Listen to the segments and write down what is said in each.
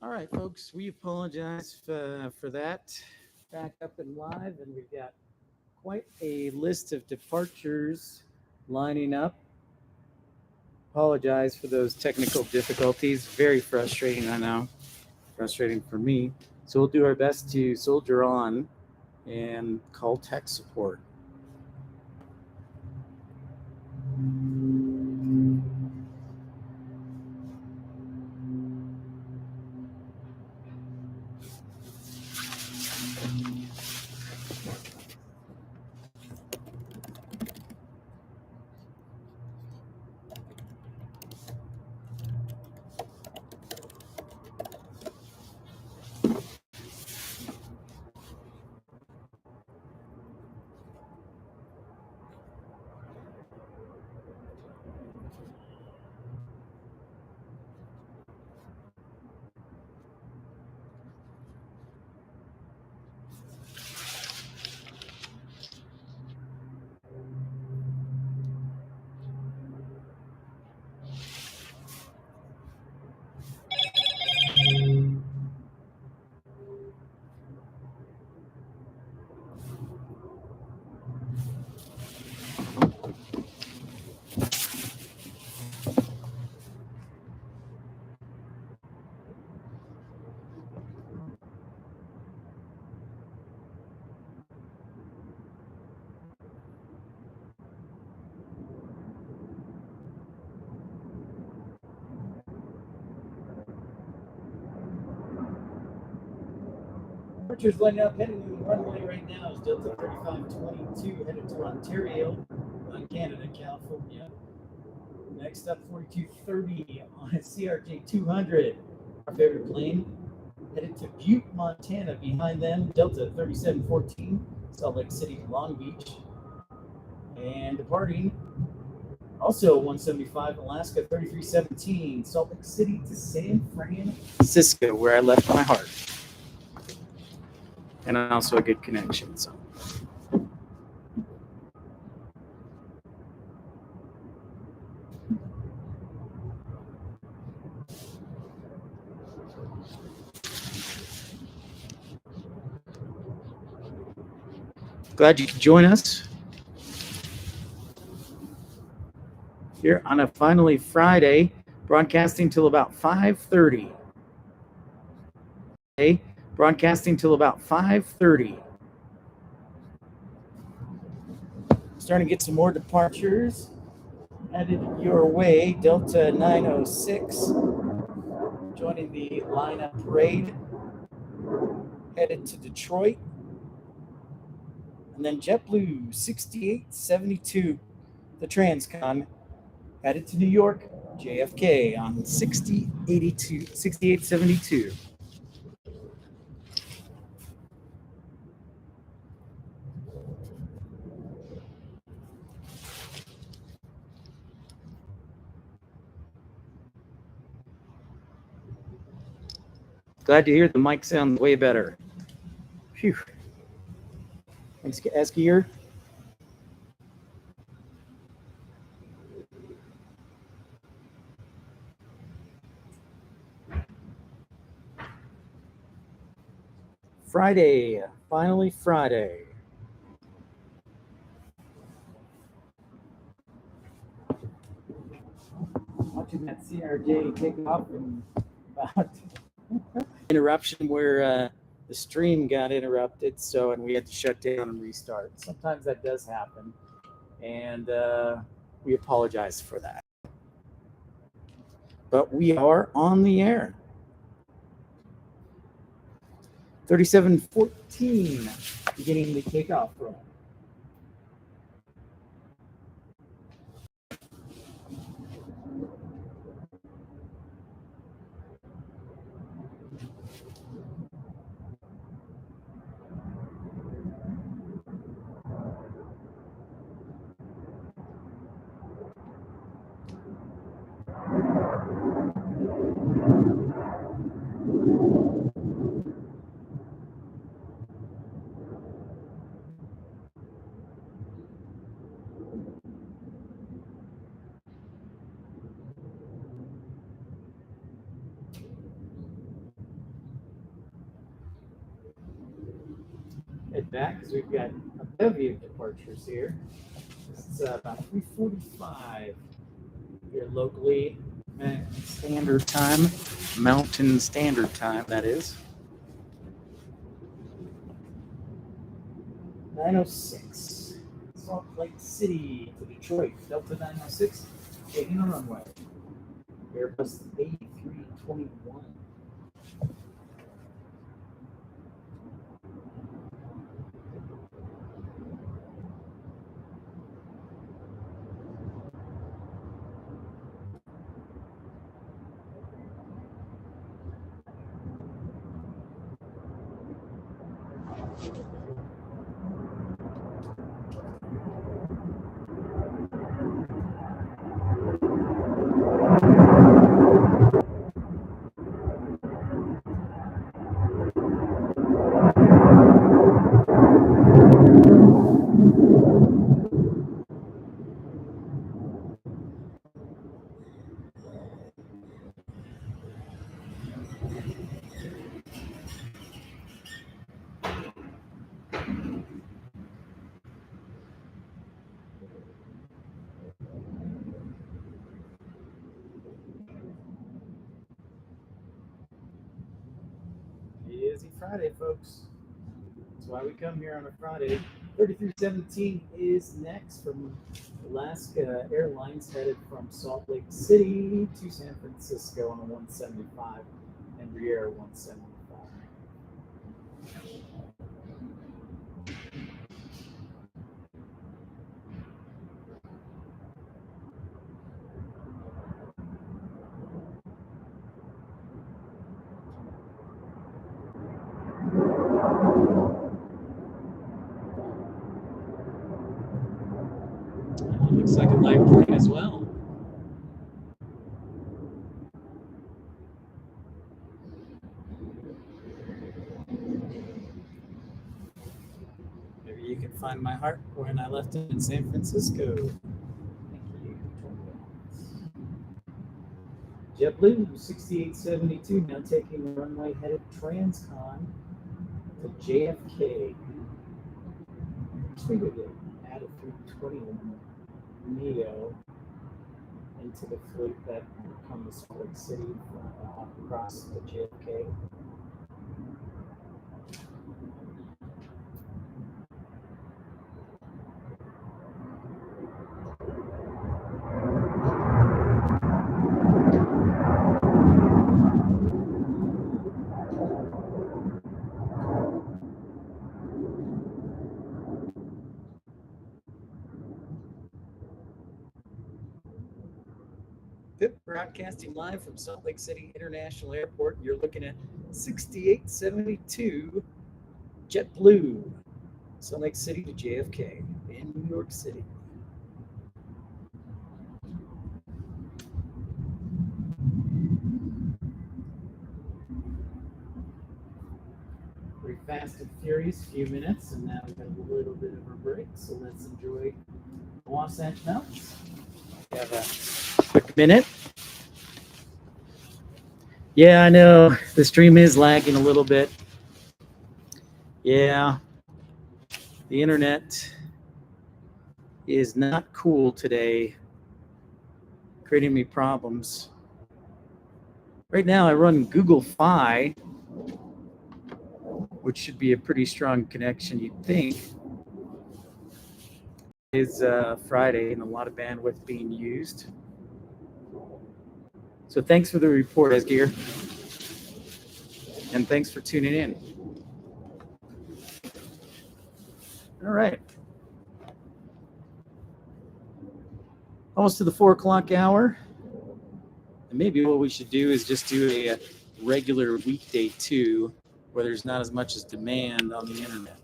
All right, folks, we apologize for that. Back up and live, and we've got quite a list of departures lining up. Apologize for those technical difficulties. Very frustrating, I know. Frustrating for me. So we'll do our best to soldier on and call tech support. Departures lining up, heading to the runway right now is Delta 3522 headed to Ontario, on Canada, California. Next up, 4230 on a CRJ 200, our favorite plane, headed to Butte, Montana. Behind them, Delta 3714, Salt Lake City, Long Beach. And departing, also 175 Alaska 3317, Salt Lake City to San Francisco, where I left my heart. And also a good connection. So. Glad you could join us here on a finally Friday, broadcasting till about 5:30. Broadcasting till about 5:30. Starting to get some more departures headed your way. Delta 906 joining the lineup parade, headed to Detroit. And then JetBlue 6872, the Transcon, headed to New York, JFK on 6872. Glad to hear the mic sounds way better. Phew. Thanks, Eskier. Friday, finally Friday. Watching that CRJ take off and about interruption where the stream got interrupted, and we had to shut down and restart. Sometimes that does happen, and we apologize for that. But we are on the air. 3714 beginning the takeoff run. head back because we've got a bevy of departures here. It's about 3:45 here locally, standard time, Mountain Standard Time, that is. 9:06, Salt Lake City to Detroit, Delta 906, taking a runway. Airbus A321. Busy Friday, folks. That's why we come here on a Friday. 3317 is next from Alaska Airlines, headed from Salt Lake City to San Francisco on a 175 and Riviera 175. Looks like a live plane as well. Maybe you can find my heart when I left it in San Francisco. Thank you. JetBlue 6872 now taking the runway headed Transcon to JFK. Actually, we did add a 321 Neo into the fleet that will come to Salt Lake City across the JFK. Broadcasting live from Salt Lake City International Airport. You're looking at 6872 JetBlue, Salt Lake City to JFK in New York City. Very fast and furious few minutes, and now we've got a little bit of a break, so let's enjoy the Wasatch Mountains. We have a quick minute. Yeah, I know the stream is lagging a little bit. Yeah, the internet is not cool today, creating me problems. Right now I run Google Fi, which should be a pretty strong connection, you'd think. It is Friday and a lot of bandwidth being used. So thanks for the report, Esgear. And thanks for tuning in. All right. Almost to the 4 o'clock hour. And maybe what we should do is just do a regular weekday too, where there's not as much as demand on the internet.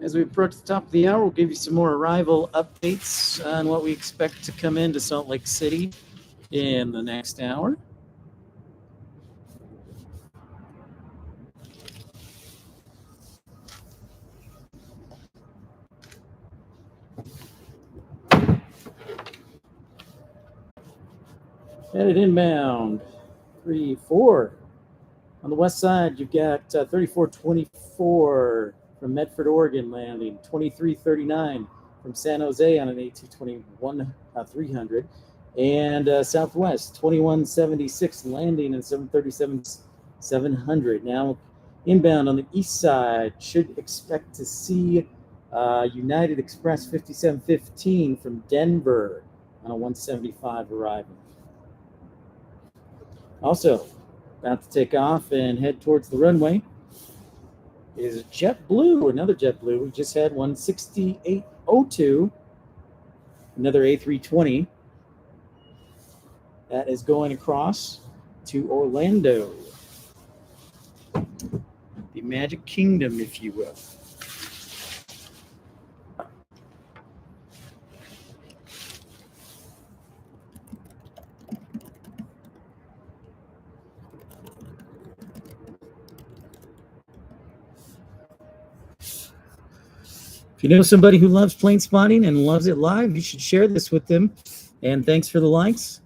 As we approach the top of the hour, we'll give you some more arrival updates on what we expect to come into Salt Lake City in the next hour. Headed inbound, 3-4. On the west side, you've got 3424 from Medford, Oregon, landing. 2339 from San Jose on an A221 300. And Southwest, 2176 landing and 737 700. Now, inbound on the east side, should expect to see United Express 5715 from Denver on a 175 arriving. Also, about to take off and head towards the runway is JetBlue, another JetBlue. We just had 16802, another A320 that is going across to Orlando, the Magic Kingdom, if you will. If you know somebody who loves plane spotting and loves it live, you should share this with them. And thanks for the likes.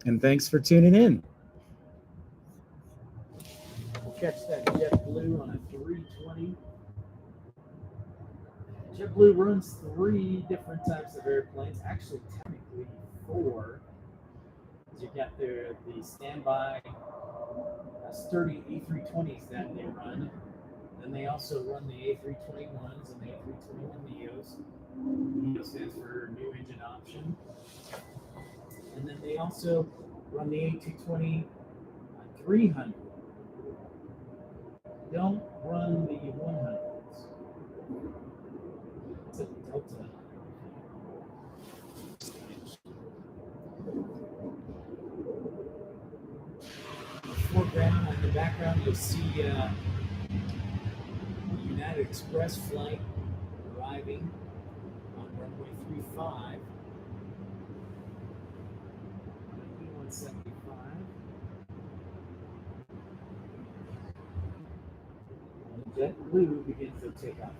And thanks for tuning in. We'll catch that JetBlue on a 320. JetBlue runs 3 different types of airplanes, actually technically 4. You got the standby sturdy A320s that they run. Then they also run the A321s and the A321neos. NEO stands for new engine option. And then they also run the A220 300. Don't run the 100s. It's a Delta. Foreground, in the background, you'll see United Express flight arriving on runway 35 on E175. And JetBlue begins their takeoff.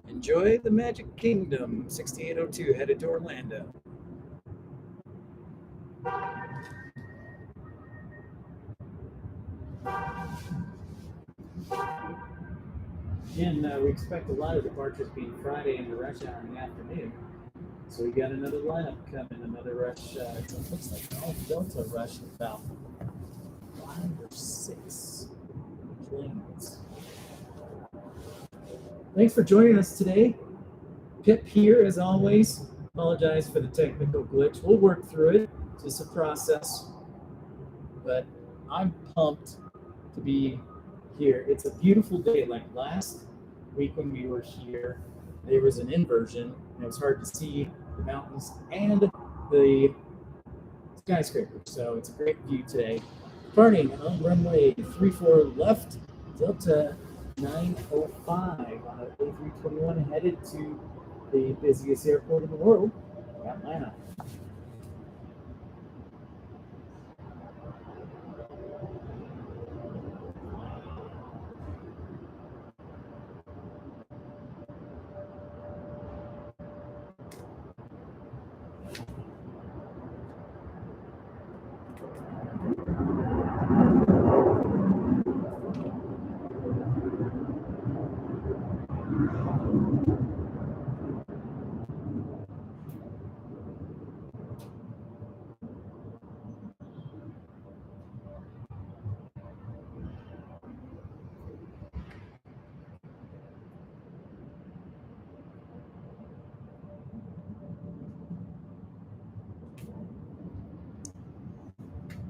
Enjoy the Magic Kingdom. 6802 headed to Orlando. Again, we expect a lot of departures being Friday in the rush hour in the afternoon. So we got another lineup coming, another rush. It looks like all Delta rush about 5 or 6 planes. Thanks for joining us today. Pip here, as always. Apologize for the technical glitch. We'll work through it. It's just a process. But I'm pumped to be here. It's a beautiful day. Like last week when we were here, there was an inversion, and it was hard to see the mountains and the skyscraper. So it's a great view today. Departing on runway 34 left, Delta 905 on an A321 headed to the busiest airport in the world, Atlanta.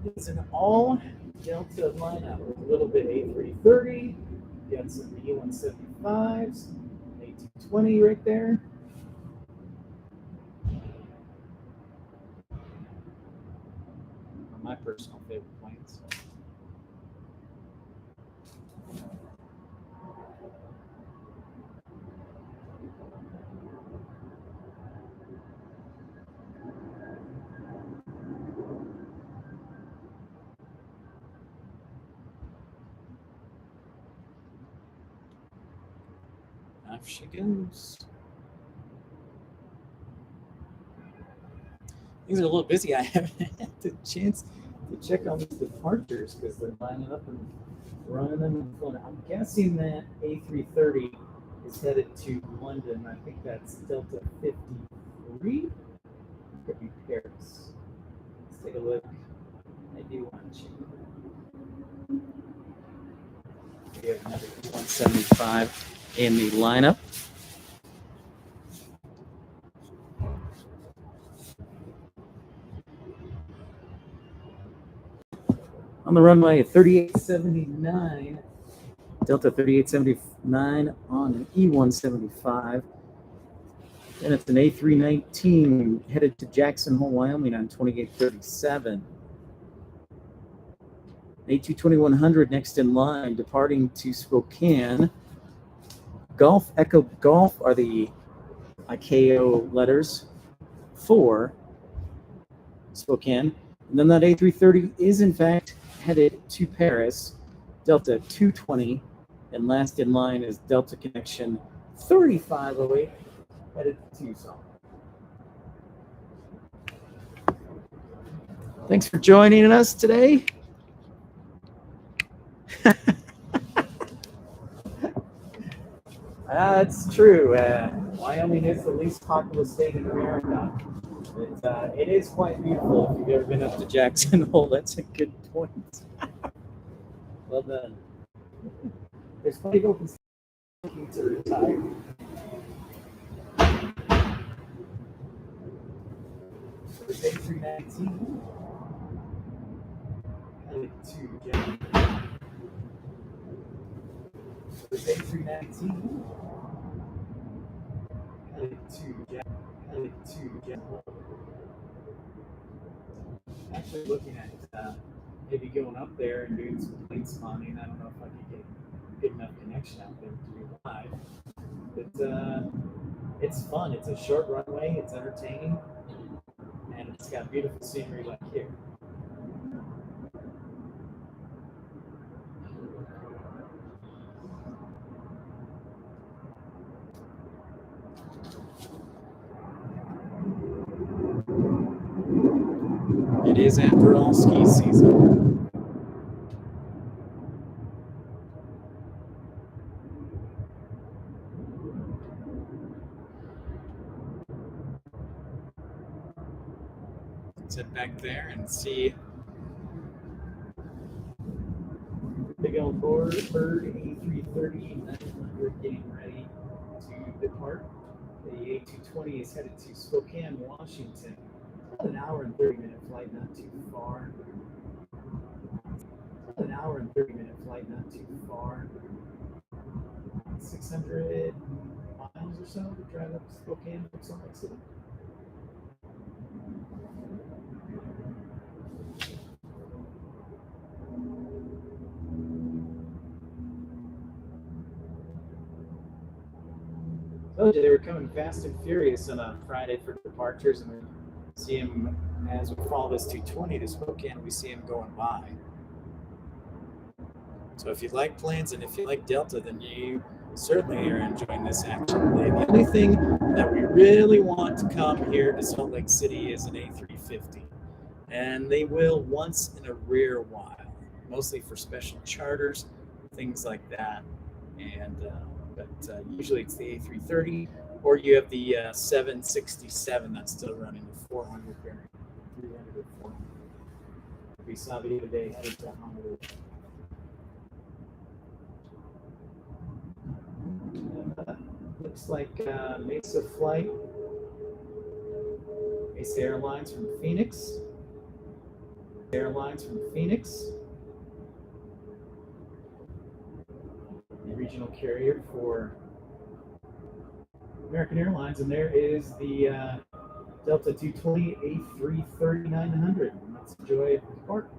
It's an all Delta lineup with a little bit A330. You got some E175s, A220 right there. My personal favorite planes. Off she goes. Things are a little busy. I haven't had the chance to check on these departures because they're lining up and running them and flying. I'm guessing that A330 is headed to London. I think that's Delta 53. Could be Paris. Let's take a look. I do want to check. We have another E175 in the lineup. On the runway, 3879, Delta 3879 on an E175. And it's an A319 headed to Jackson Hole, Wyoming on 2837. A22100 next in line, departing to Spokane. Golf, Echo Golf are the ICAO letters for Spokane. And then that A330 is in fact headed to Paris, Delta 220. And last in line is Delta Connection 3508, headed to Tucson. Thanks for joining us today. That's true. Wyoming is the least populous state in America. It is quite beautiful if you've ever been up to Jackson Hole. That's a good point. Well done. There's plenty of open space to retire. There's A319. Headed to Jackson. There's A319. Headed to Jackson. Actually looking at maybe going up there and doing some plane spawning. I don't know if I could get good enough connection out there to do live. But it's fun. It's a short runway. It's entertaining. And it's got beautiful scenery like here. It is, after all, ski season. Sit back there and see big old bird A330 900 getting ready to depart. The A220 is headed to Spokane, Washington. About an hour and 30-minute flight, not too far. An hour and 30-minute flight, not too far. 600 miles or so to drive up to Spokane from Salt Lake City. Told you they were coming fast and furious on a Friday for departures, and we see him as we follow this 220 to Spokane. We see him going by. So if you like planes and if you like Delta, then you certainly are enjoying this action today. The only thing that we really want to come here to Salt Lake City is an A350, and they will once in a rare while, mostly for special charters, things like that. And but usually it's the A330, or you have the 767 that's still running the 400 variant, 300 or 400. We saw the other day headed to Honolulu. Looks like Mesa Flight, Mesa Airlines from Phoenix. Airlines from Phoenix, the regional carrier for American Airlines, and there is the Delta 220 A330-900. Let's enjoy the park.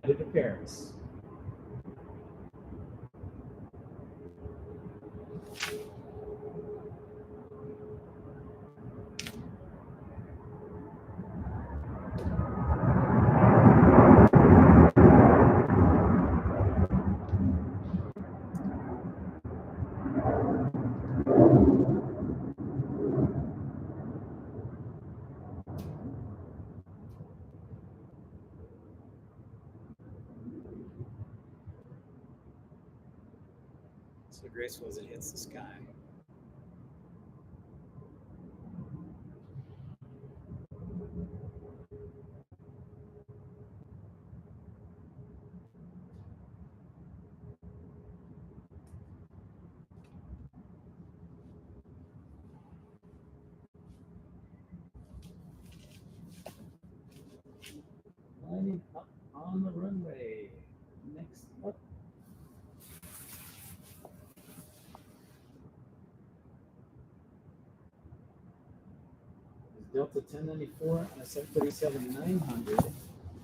Headed to Paris. So graceful as it hits the sky. Lining up on the runway. Next up. Delta 1094 and a 737-900.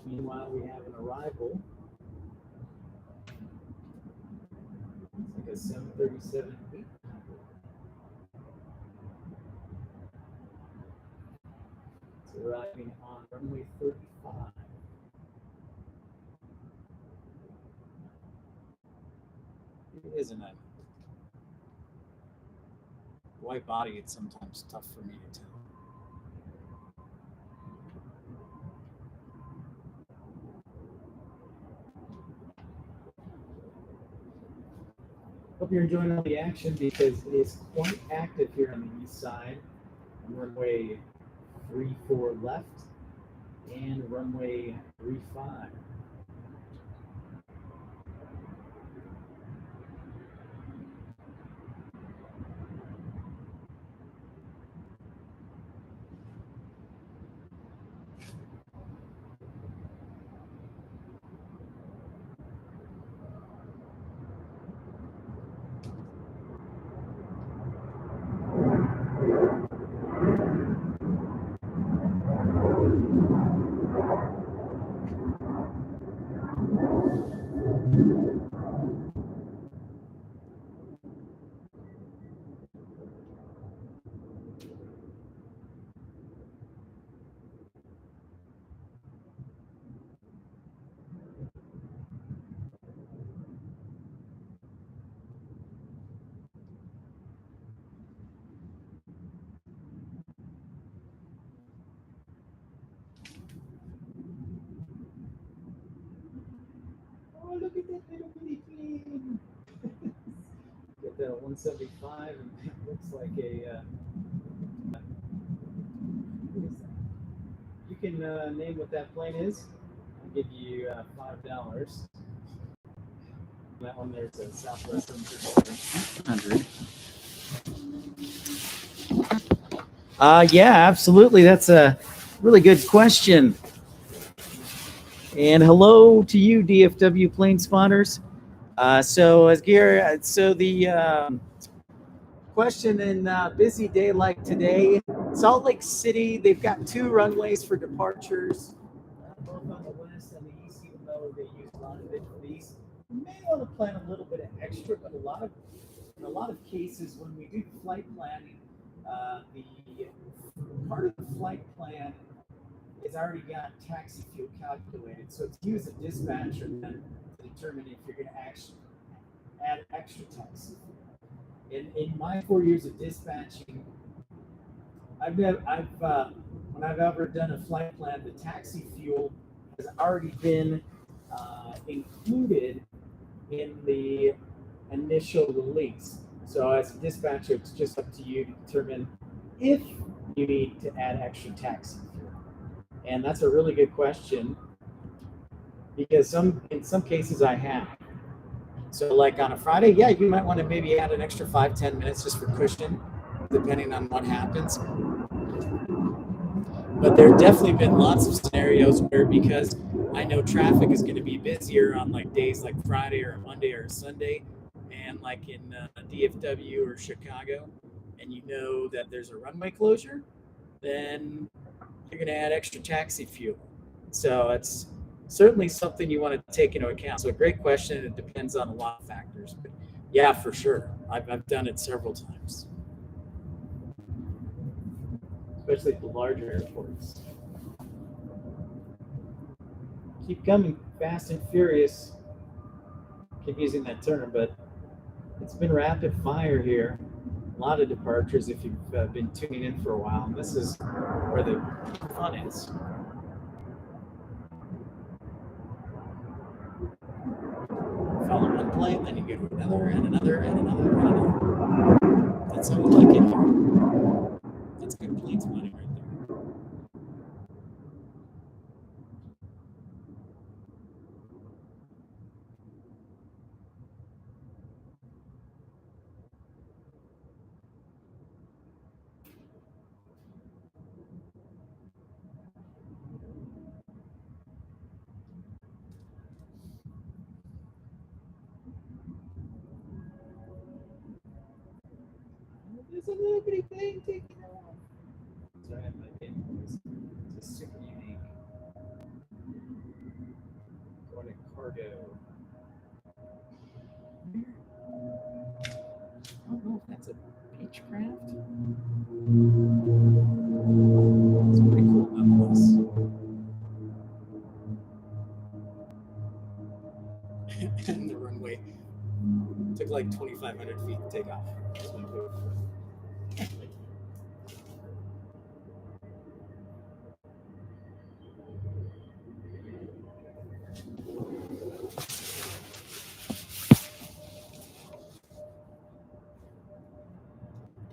Meanwhile, we have an arrival. It's like a 737-800. It's arriving on runway 35. It isn't a white body. It's sometimes tough for me to tell. Hope you're enjoying all the action because it is quite active here on the east side. Runway 34 left and runway 35. Oh, look at that little bitty plane. Get that 175, and it looks like a. What is that? You can name what that plane is. I'll give you $5. That one there's a Southwest 100. Yeah, absolutely. That's a really good question. And hello to you, DFW plane spotters. So the question in a busy day like today, Salt Lake City, they've got 2 runways for departures, both on the west and the east, even though they use a lot of it for the east. You may want to plan a little bit of extra, but in a lot of cases when we do flight planning, the part of the flight plan is already got taxi fuel calculated, so it's you as a dispatcher then to determine if you're going to actually add extra taxi fuel. In my 4 years of dispatching, when I've ever done a flight plan, the taxi fuel has already been included in the initial release. So as a dispatcher, it's just up to you to determine if you need to add extra taxi fuel. And that's a really good question because in some cases I have. So like on a Friday, yeah, you might want to maybe add an extra 5-10 minutes just for cushion, depending on what happens. But there have definitely been lots of scenarios where, because I know traffic is going to be busier on like days like Friday or Monday or Sunday, and like in DFW or Chicago, and you know that there's a runway closure, then you're going to add extra taxi fuel. So it's certainly something you want to take into account. So a great question. It depends on a lot of factors, but yeah, for sure. I've done it several times, especially at the larger airports. Keep coming, fast and furious. Keep using that term, but it's been rapid fire here. A lot of departures if you've been tuning in for a while, and this is where the fun is. Follow one plane, then you go to another and another and another and another. That's how we like it here. That's good planes money right there. There's a little bitty plane taking off. Sorry, I'm not getting this. It's a super unique. Going to cargo. I don't know if that's a Beechcraft. It's pretty cool nonetheless. And the runway took like 2,500 feet to take off.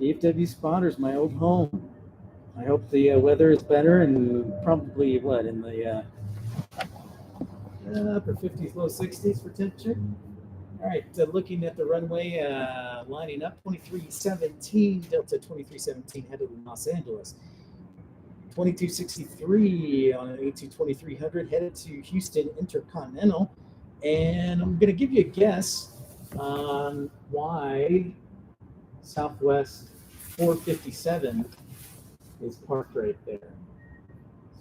DFW Spotters, my old home. I hope the weather is better and probably what in the upper 50s, low 60s for temperature. All right, looking at the runway, lining up 2317, Delta 2317 headed to Los Angeles. 2263 on an A22300 headed to Houston Intercontinental. And I'm going to give you a guess on why Southwest 457 is parked right there.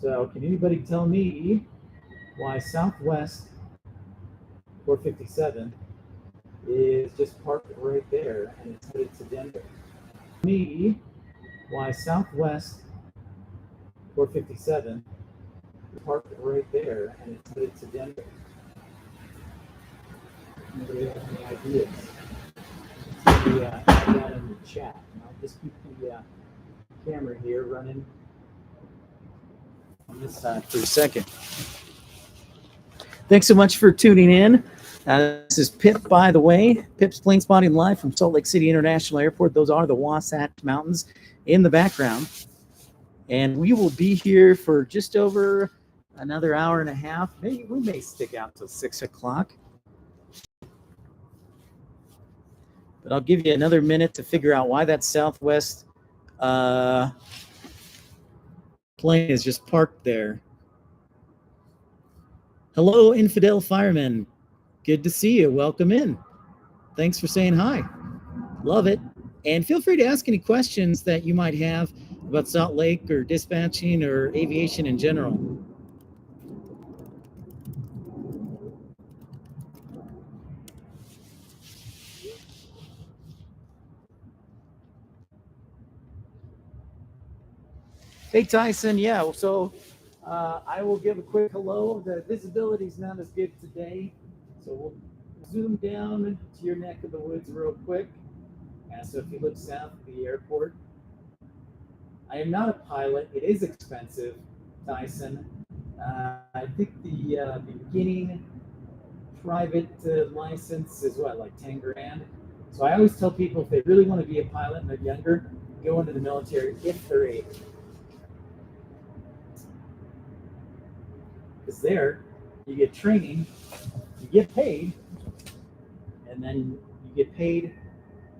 So can anybody tell me why Southwest 457 is just parked right there and it's headed to Denver? Me, why Southwest 457 is parked right there and it's headed to Denver? Anybody have any ideas? Add that in the chat. And I'll just keep the camera here running on this side for a second. Thanks so much for tuning in. This is Pip, by the way. Pip's Planespotting live from Salt Lake City International Airport. Those are the Wasatch Mountains in the background. And we will be here for just over another hour and a half. Maybe we may stick out till 6 o'clock. But I'll give you another minute to figure out why that Southwest plane is just parked there. Hello, Infidel Fireman. Good to see you. Welcome in. Thanks for saying hi. Love it. And feel free to ask any questions that you might have about Salt Lake or dispatching or aviation in general. Hey, Tyson. Yeah, so I will give a quick hello. The visibility is not as good today, so we'll zoom down to your neck of the woods real quick. So if you look south of the airport, I am not a pilot. It is expensive, Tyson. I think the beginning private license is what, like 10 grand? So I always tell people if they really want to be a pilot and they're younger, go into the military if they're able. Because there, you get training, you get paid, and then you get paid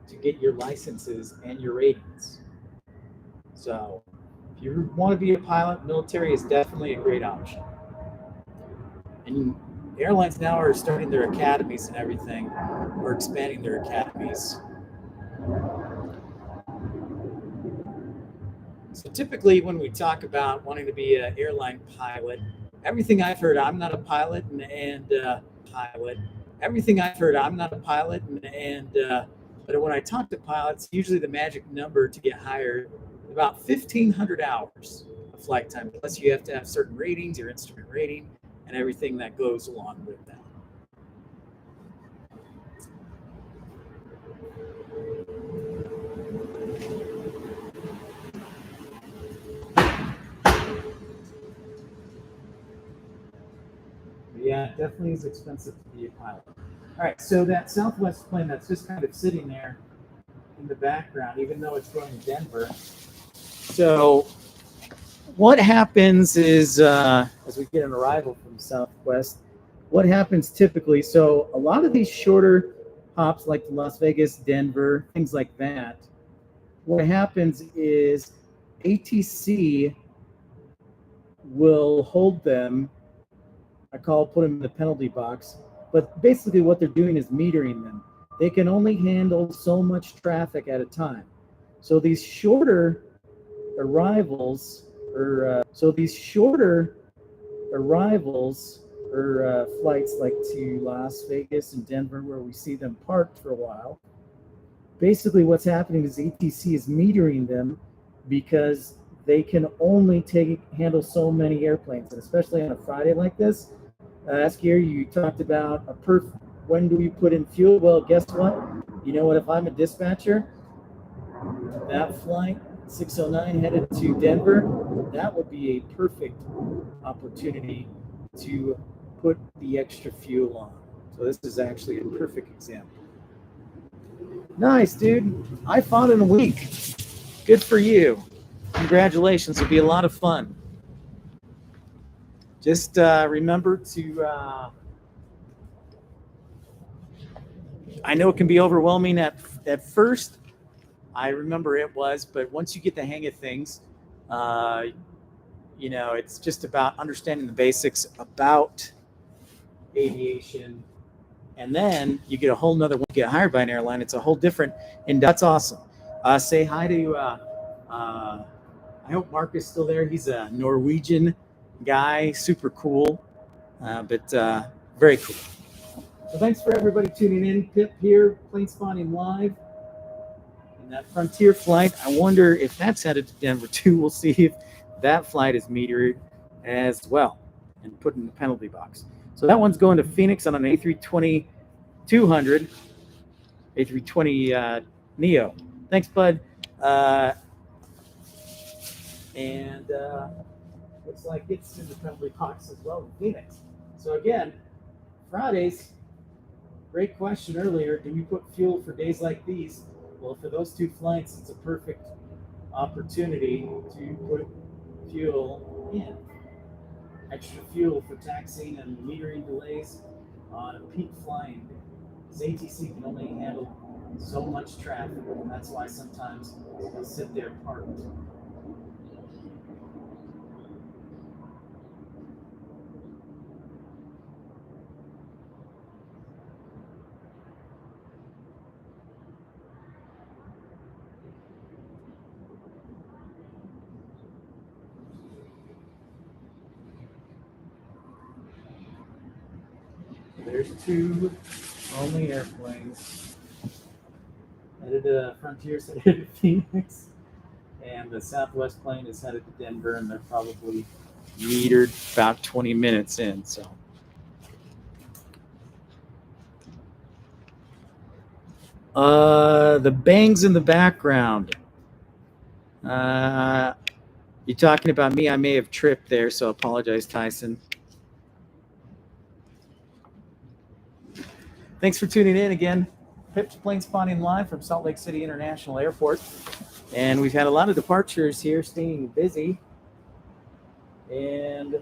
to get your licenses and your ratings. So if If you want to be a pilot, military is definitely a great option. And airlines now are starting their academies and everything, or expanding their academies. So typically when we talk about wanting to be an airline pilot, everything I've heard, I'm not a pilot, everything I've heard, I'm not a pilot, but when I talk to pilots, usually the magic number to get hired, about 1,500 hours of flight time, plus you have to have certain ratings, your instrument rating, and everything that goes along with that. Yeah, it definitely is expensive to be a pilot. All right, so that Southwest plane that's just kind of sitting there in the background, even though it's going to Denver. So what happens is, as we get an arrival from Southwest, what happens typically, so a lot of these shorter hops like Las Vegas, Denver, things like that, what happens is ATC will hold them. I put them in the penalty box, but basically what they're doing is metering them. They can only handle so much traffic at a time. So these shorter arrivals, or flights like to Las Vegas and Denver, where we see them parked for a while. Basically, what's happening is ATC is metering them because they can only handle so many airplanes, and especially on a Friday like this. Last year, you talked about when do we put in fuel? Well, guess what? You know what? If I'm a dispatcher, that flight 609 headed to Denver, that would be a perfect opportunity to put the extra fuel on. So this is actually a perfect example. Nice, dude. I fought in a week. Good for you. Congratulations. It'll be a lot of fun. Just remember to, I know it can be overwhelming at first. I remember it was, but once you get the hang of things, it's just about understanding the basics about aviation. And then you get a whole nother, when you get hired by an airline, it's a whole different, and that's awesome. Say hi to, I hope Mark is still there. He's a Norwegian guy, super cool, but very cool. So thanks for everybody tuning in. Pip here, Planespotting live. And that Frontier flight, I wonder if that's headed to Denver too. We'll see if that flight is metered as well and put in the penalty box. So that one's going to Phoenix on an A320-200, A320 Neo. Thanks, bud. And looks like it's in the penalty box as well in Phoenix. So again, Fridays, great question earlier. Do you put fuel for days like these? Well, for those two flights, it's a perfect opportunity to put fuel in. Extra fuel for taxiing and metering delays on a peak flying day. Because ATC can only handle so much traffic, and that's why sometimes they'll sit there parked. There's two only airplanes. Headed to Frontier's headed to Phoenix, and the Southwest plane is headed to Denver, and they're probably metered about 20 minutes in. So, the bangs in the background. You talking about me? I may have tripped there, so apologize, Tyson. Thanks for tuning in again. Pip's Planespotting live from Salt Lake City International Airport. And we've had a lot of departures here, staying busy. And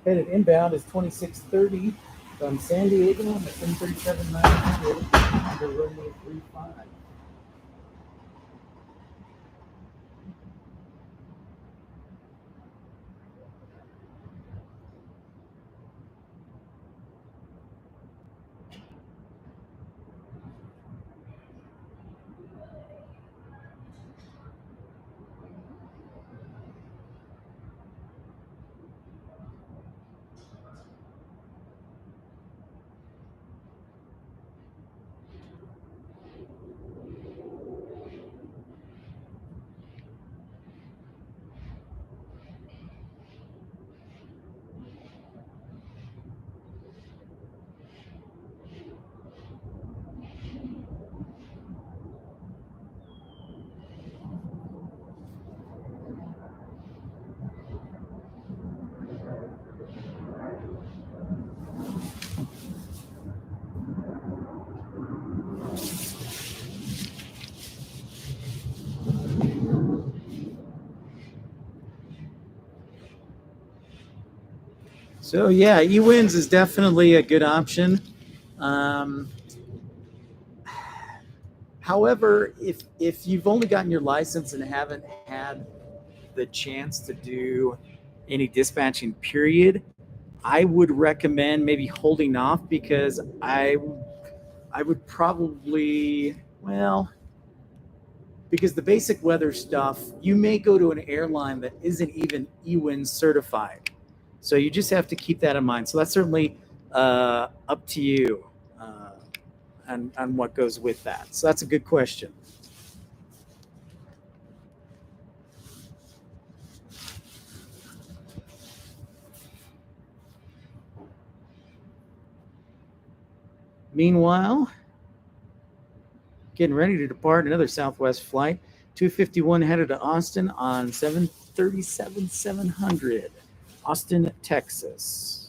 headed inbound is 2630 from San Diego on the 737-900 under runway 35. So yeah, eWins is definitely a good option. Um, However, if you've only gotten your license and haven't had the chance to do any dispatching period, I would recommend maybe holding off because I would probably, well, because the basic weather stuff, you may go to an airline that isn't even EWIN certified. So you just have to keep that in mind. So that's certainly up to you on what goes with that. So that's a good question. Meanwhile, getting ready to depart another Southwest flight, 251 headed to Austin on 737-700, Austin, Texas.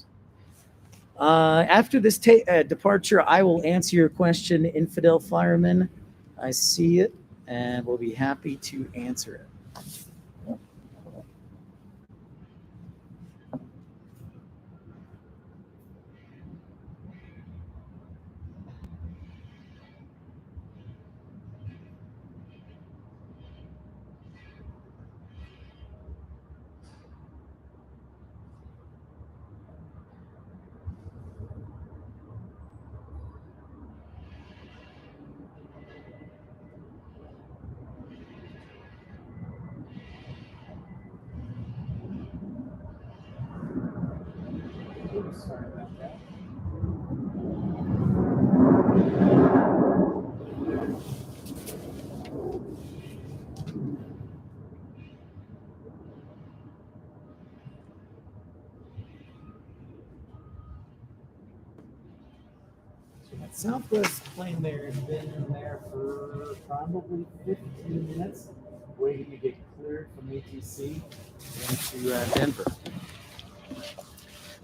After this departure, I will answer your question, Infidel Fireman. I see it, and we'll be happy to answer it. Sorry about that. So that Southwest plane there has been in there for probably 15 minutes, waiting to get cleared from ATC into Denver.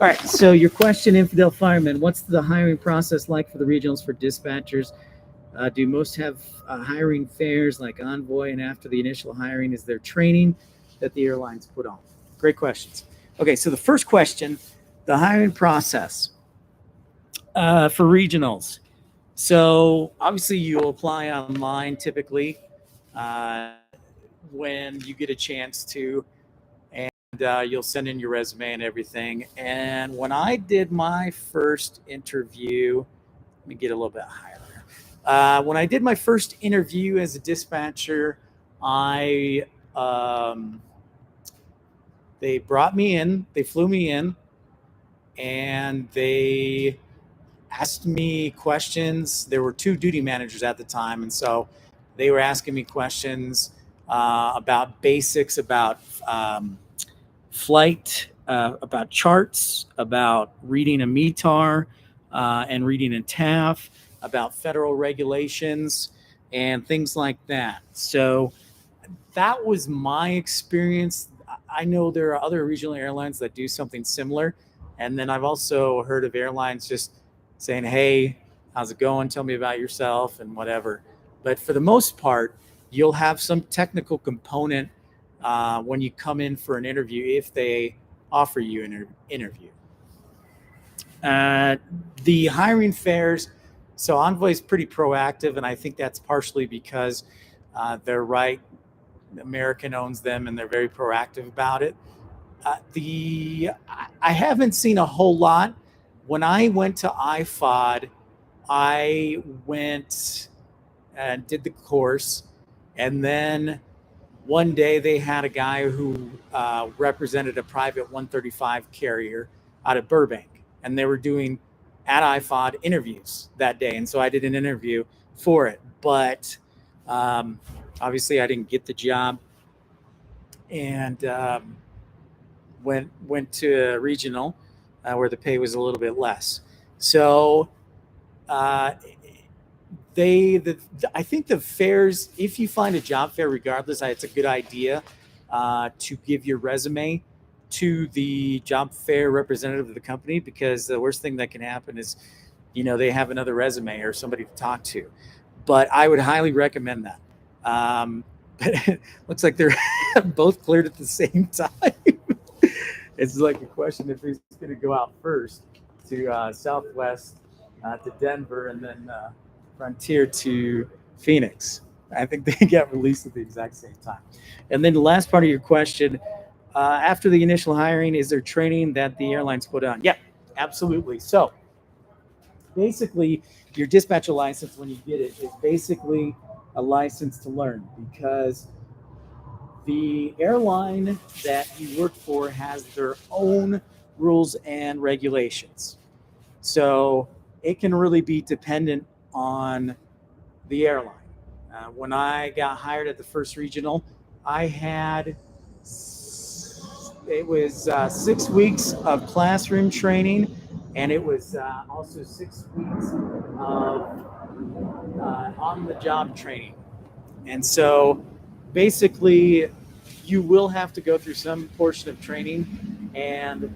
All right, so your question, Infidel Fireman, what's the hiring process like for the regionals for dispatchers? Do most have hiring fairs like Envoy, and after the initial hiring, is there training that the airlines put on? Great questions. Okay, so the first question, the hiring process for regionals. So obviously you'll apply online typically uh, when you get a chance to, and you'll send in your resume and everything. And when I did my first interview, let me get a little bit higher. When I did my first interview as a dispatcher, I they brought me in, they flew me in, and they asked me questions. There were two duty managers at the time, and so they were asking me questions about basics, about flight, about charts, about reading a METAR and reading a TAF, about federal regulations and things like that. So that was my experience. I know there are other regional airlines that do something similar. And then I've also heard of airlines just saying, hey, how's it going? Tell me about yourself and whatever. But for the most part, you'll have some technical component when you come in for an interview if they offer you an interview. Uh, the hiring fairs, so Envoy is pretty proactive, and I think that's partially because they're right. American owns them, and they're very proactive about it. I haven't seen a whole lot. When I went to IFOD, I went and did the course, and then one day they had a guy who represented a private 135 carrier out of Burbank, and they were doing at IFOD interviews that day, and so I did an interview for it. But obviously, I didn't get the job, and went to a regional where the pay was a little bit less. So uh, I think the fairs, if you find a job fair, regardless, it's a good idea to give your resume to the job fair representative of the company, because the worst thing that can happen is, they have another resume or somebody to talk to. But I would highly recommend that. But it looks like they're both cleared at the same time. it's like a question if he's going to go out first to Southwest to Denver and then Frontier to Phoenix. I think they get released at the exact same time. And then the last part of your question, after the initial hiring, is there training that the airlines put on? Yeah, absolutely. So basically, your dispatcher license, when you get it, is basically a license to learn because the airline that you work for has their own rules and regulations. So it can really be dependent on the airline. When I got hired at the first regional, I had it was 6 weeks of classroom training, and it was also 6 weeks of on-the-job training. And so, basically, you will have to go through some portion of training, and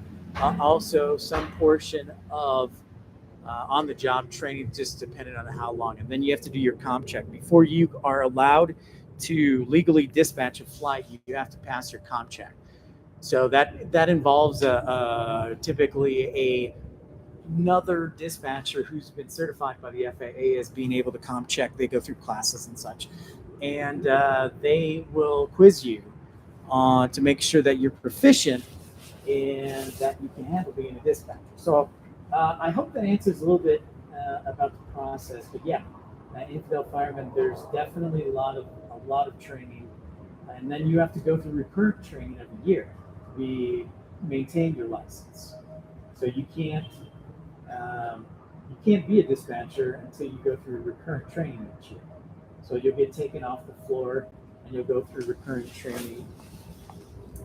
also some portion of on-the-job training, just depending on how long. And then you have to do your comp check before you are allowed to legally dispatch a flight. You have to pass your comp check. So that involves typically another dispatcher who's been certified by the FAA as being able to comp check. They go through classes and such, and they will quiz you to make sure that you're proficient and that you can handle being a dispatcher. So I hope that answers a little bit about the process. But yeah, infidel firemen, there's definitely a lot of training, and then you have to go through recurrent training every year to maintain your license. So you can't be a dispatcher until you go through recurrent training each year. So you'll get taken off the floor and you'll go through recurrent training,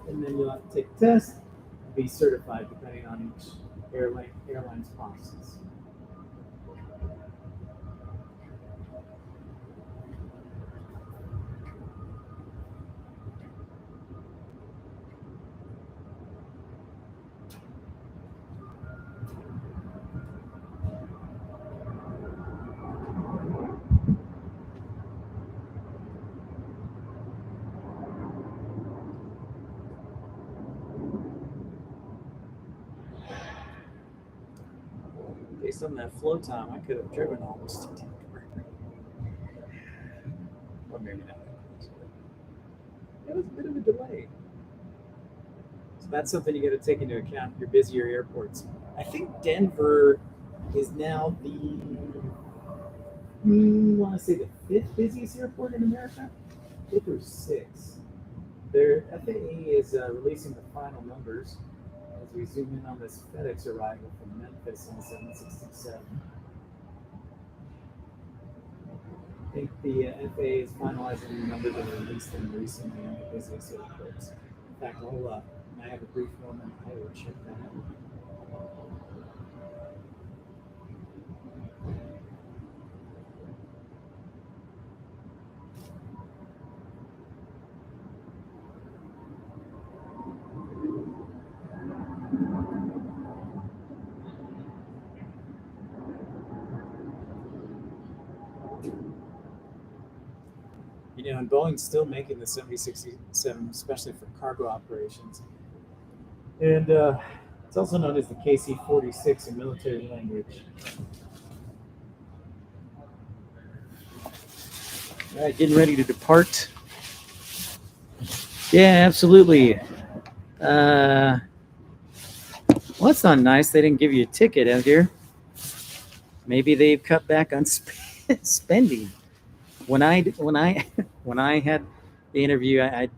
and then you'll have to take a test and be certified depending on each airline's policies. Based on that flow time, I could have driven almost to Denver. Or maybe not. It was a bit of a delay. So that's something you got to take into account. Your busier airports. I think Denver is now I want to say the fifth busiest airport in America, fifth or sixth. Their FAA is releasing the final numbers as we zoom in on this FedEx arrival from Memphis in 767. I think the FAA is finalizing the numbers that were released them recently on the busiest airports. In fact, I have a brief moment. I will check that out. And Boeing's still making the 7067, especially for cargo operations. And it's also known as the KC-46 in military language. All right, getting ready to depart. Yeah, absolutely. Well, that's not nice. They didn't give you a ticket out here. Maybe they've cut back on spending. When I had the interview,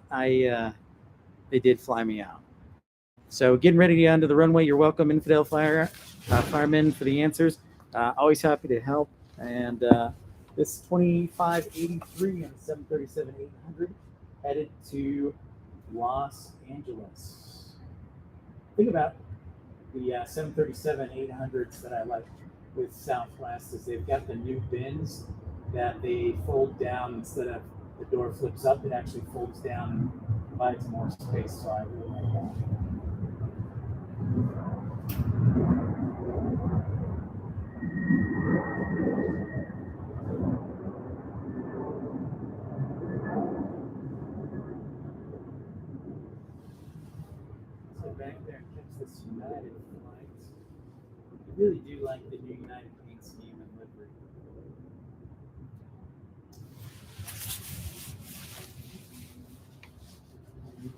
they did fly me out. So getting ready to get onto the runway. You're welcome, infidel firemen, for the answers. Always happy to help. And this 2583 and 737-800 headed to Los Angeles. Think about the 737-800s that I like with Southwest is they've got the new bins that they fold down instead of the door flips up. It actually folds down and provides more space. So I really like that. So back there in United flights. I really do like the new United paint scheme and livery.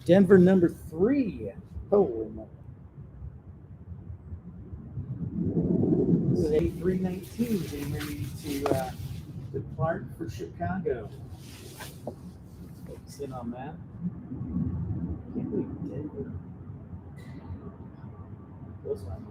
Denver number 3. Holy moly. This is A319 getting ready to depart for Chicago. Focus in on that. Can't believe Denver. Blows my mind.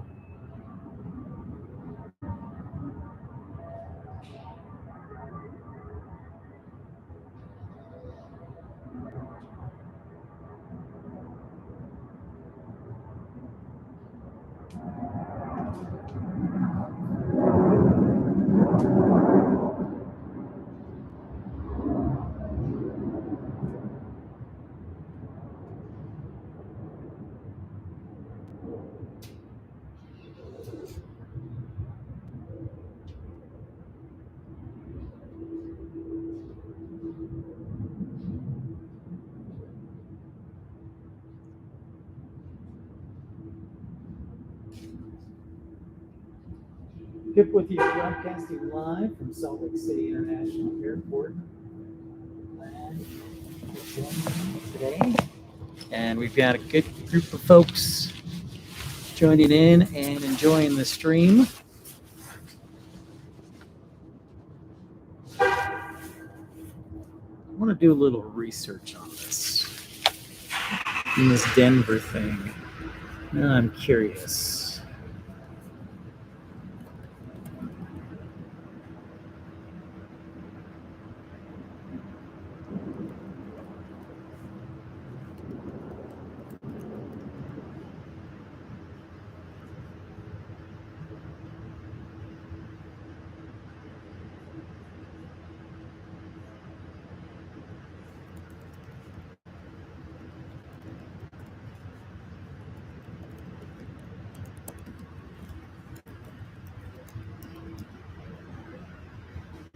Pip with you, broadcasting live from Salt Lake City International Airport. Glad you're joining me today. And we've got a good group of folks joining in and enjoying the stream. I want to do a little research on this Denver thing. Now I'm curious.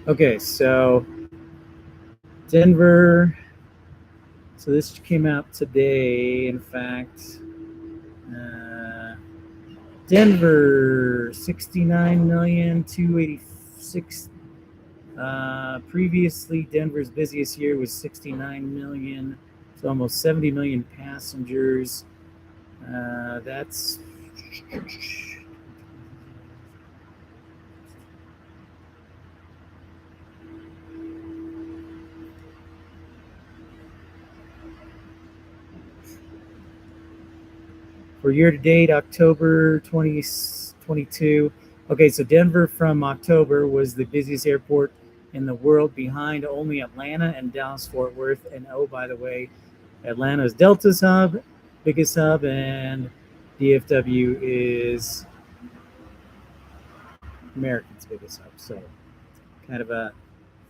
Okay, so Denver. So this came out today, in fact. Denver, 69,286. Previously, Denver's busiest year was 69 million, so almost 70 million passengers. That's for year-to-date, October 2022. Okay, so Denver from October was the busiest airport in the world, behind only Atlanta and Dallas-Fort Worth. And oh, by the way, Atlanta's Delta's hub, biggest hub, and DFW is American's biggest hub. So kind of a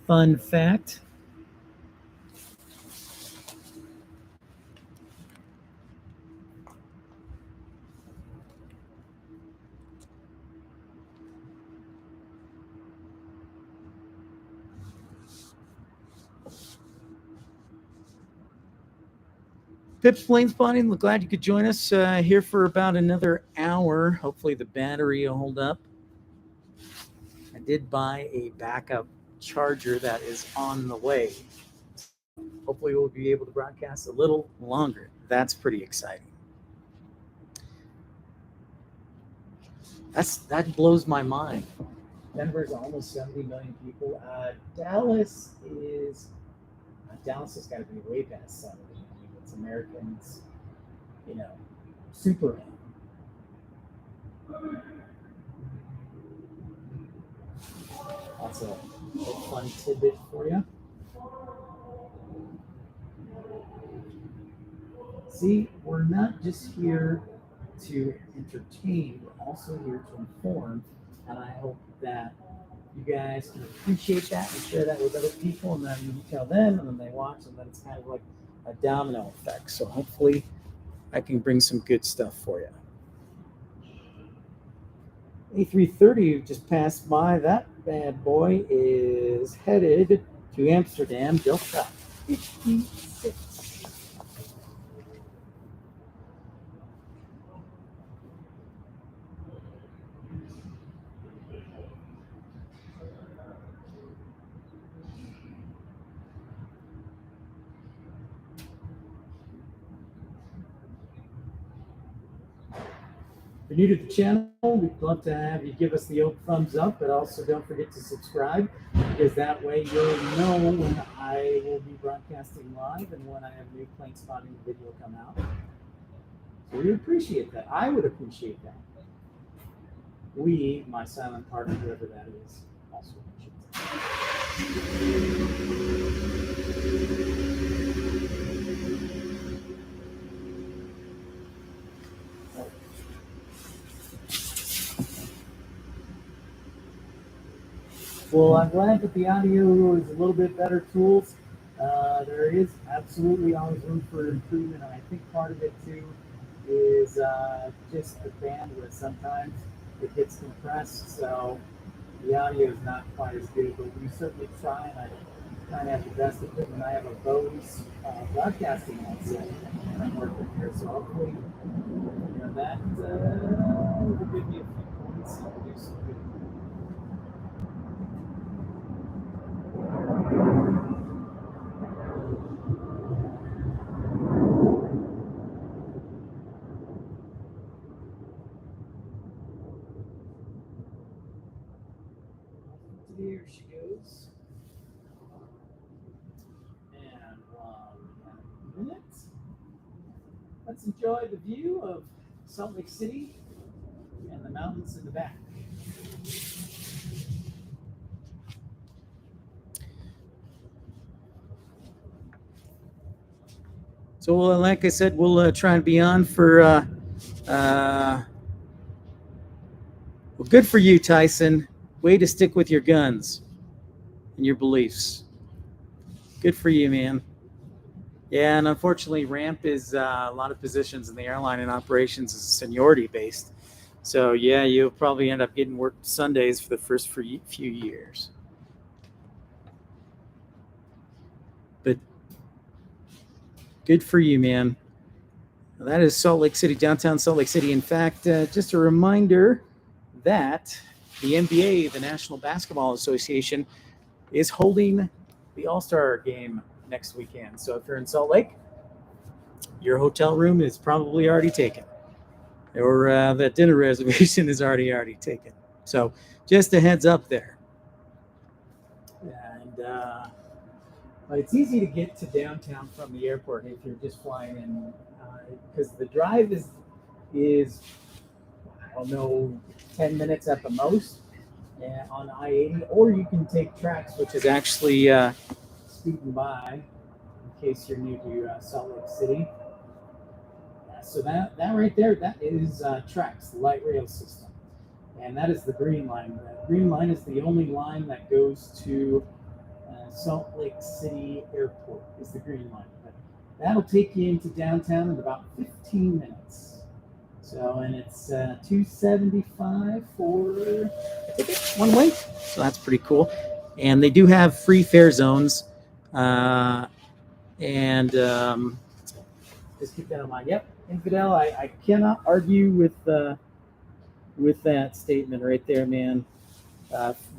fun fact. Pip's Planespotting, glad you could join us here for about another hour. Hopefully the battery will hold up. I did buy a backup charger that is on the way. Hopefully we'll be able to broadcast a little longer. That's pretty exciting. That blows my mind. Denver's almost 70 million people. Dallas has got to be way past 70. It's Americans, super. That's a fun tidbit for you. See, we're not just here to entertain, we're also here to inform, and I hope that you guys can appreciate that and share that with other people, and then you tell them, and then they watch, and then it's kind of like a domino effect. So hopefully I can bring some good stuff for you. A330 just passed by. That bad boy is headed to Amsterdam, Delta 56. new to the channel, we'd love to have you give us the old thumbs up, but also don't forget to subscribe, because that way you'll know when I will be broadcasting live and when I have new plane spotting video come out. So we appreciate that. I would appreciate that. We, my silent partner, whoever that is, also appreciates it. Well, I'm glad that the audio is a little bit better tools. There is absolutely always room for improvement, and I think part of it too is just the bandwidth. Sometimes it gets compressed, so the audio is not quite as good, but we certainly try, and I try to have the best equipment. I have a Bose broadcasting headset that I'm working here, so hopefully that will give me a few points and do some good. Here she goes. And 1 minute. Let's enjoy the view of Salt Lake City and the mountains in the back. So, like I said, we'll try and be on for. Well, good for you, Tyson. Way to stick with your guns and your beliefs. Good for you, man. Yeah, and unfortunately, ramp is a lot of positions in the airline and operations is seniority based. So yeah, you'll probably end up getting worked Sundays for the first few years. But good for you, man. That is Salt Lake City, downtown Salt Lake City. In fact, just a reminder that the NBA, the National Basketball Association, is holding the All-Star game next weekend. So if you're in Salt Lake, your hotel room is probably already taken, or that dinner reservation is already taken. So just a heads up there. And but it's easy to get to downtown from the airport if you're just flying in, because the drive is I don't know, 10 minutes at the most on I-80, or you can take Trax, which is actually speeding by, in case you're new to Salt Lake City. So that right there, that is Trax, the light rail system. And that is the green line. The green line is the only line that goes to Salt Lake City Airport, is the green line. But that'll take you into downtown in about 15 minutes. So, and it's $275 for a ticket, one way. So that's pretty cool. And they do have free fare zones. And just keep that in mind. Yep, Infidel, I cannot argue with that statement right there, man.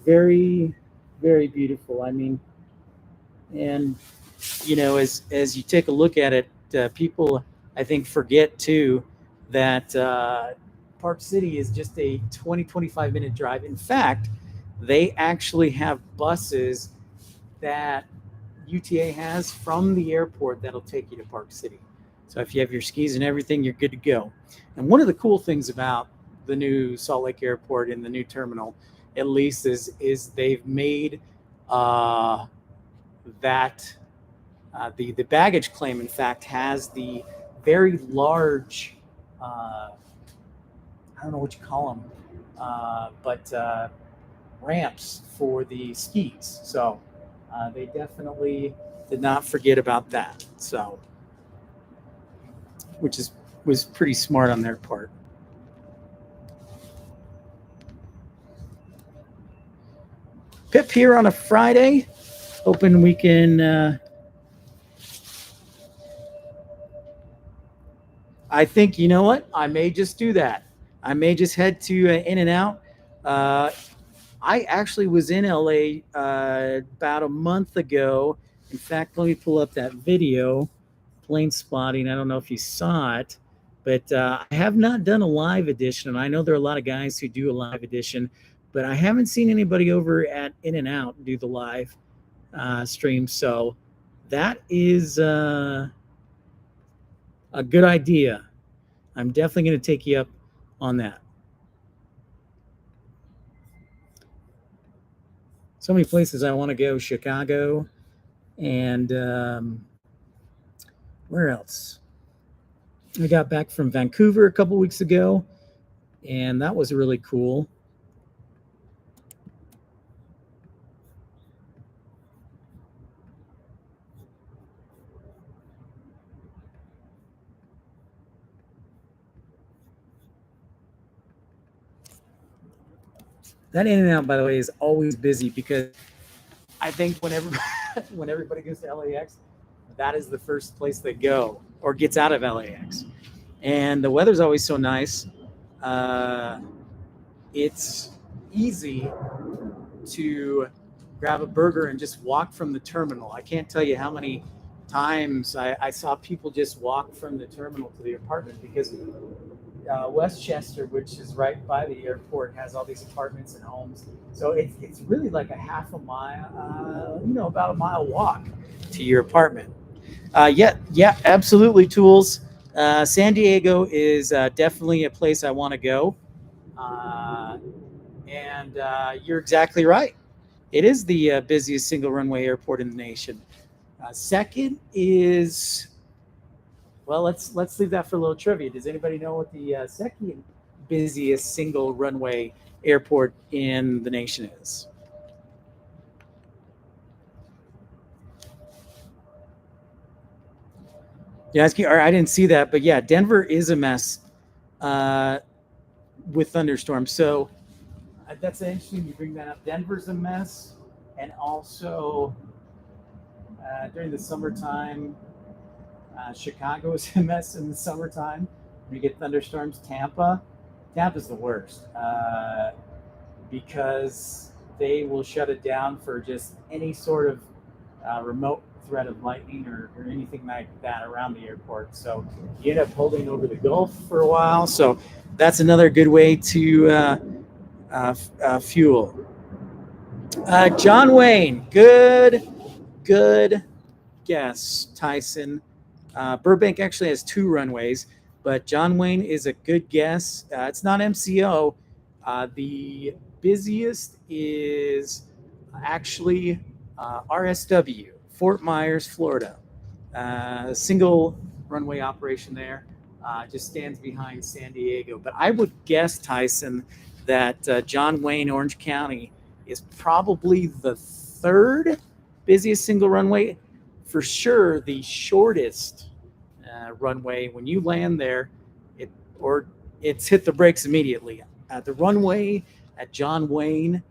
Very, very beautiful. I mean, and as you take a look at it, people I think forget too that Park City is just a 20-25 minute drive. In fact, they actually have buses that UTA has from the airport that'll take you to Park City. So if you have your skis and everything, you're good to go. And one of the cool things about the new Salt Lake Airport and the new terminal, at least, is they've made that the baggage claim, in fact, has the very large, I don't know what you call them, but ramps for the skis. So they definitely did not forget about that. So, which was pretty smart on their part. Pip here on a Friday. Hoping we can. I think, you know what? I may just do that. I may just head to In-N-Out. I actually was in LA about a month ago. In fact, let me pull up that video, Planespotting. I don't know if you saw it, But I have not done a live edition, and I know there are a lot of guys who do a live edition, but I haven't seen anybody over at In and Out do the live stream. So that is a good idea. I'm definitely going to take you up on that. So many places I want to go. Chicago, and where else? I got back from Vancouver a couple weeks ago, and that was really cool. That In and Out, by the way, is always busy because I think whenever when everybody goes to LAX, that is the first place they go or gets out of LAX. And the weather's always so nice. It's easy to grab a burger and just walk from the terminal. I can't tell you how many times I saw people just walk from the terminal to the apartment because Westchester, which is right by the airport, has all these apartments and homes. So it's really like a half a mile, about a mile walk to your apartment. Yeah, absolutely, Tools. San Diego is definitely a place I want to go. And you're exactly right. It is the busiest single runway airport in the nation. Second is, well, let's leave that for a little trivia. Does anybody know what the second busiest single runway airport in the nation is? Yeah, I didn't see that, but yeah, Denver is a mess with thunderstorms. So that's interesting you bring that up. Denver's a mess, and also during the summertime, Chicago is a mess in the summertime. When you get thunderstorms, Tampa's the worst because they will shut it down for just any sort of remote threat of lightning or anything like that around the airport. So you end up holding over the Gulf for a while. So that's another good way to fuel. John Wayne, good guess, Tyson. Burbank actually has 2 runways, but John Wayne is a good guess. It's not MCO. The busiest is actually RSW, Fort Myers, Florida. Single runway operation there. Just stands behind San Diego. But I would guess, Tyson, that John Wayne, Orange County, is probably the 3rd busiest single runway. For sure, the shortest runway. When you land there, it's hit the brakes immediately. The runway at John Wayne,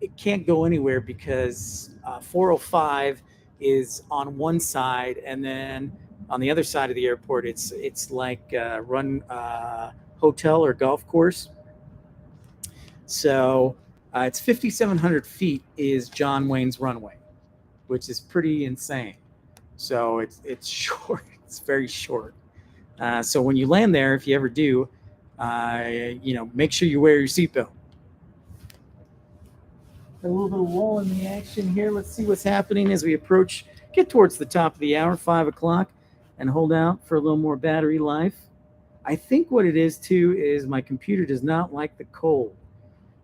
it can't go anywhere because 405 is on one side, and then on the other side of the airport, it's like run hotel or golf course. So it's 5,700 feet is John Wayne's runway, which is pretty insane. So it's short. It's very short. So when you land there, if you ever do, make sure you wear your seatbelt. A little bit of lull in the action here. Let's see what's happening as we get towards the top of the hour, 5 o'clock, and hold out for a little more battery life. I think what it is, too, is my computer does not like the cold.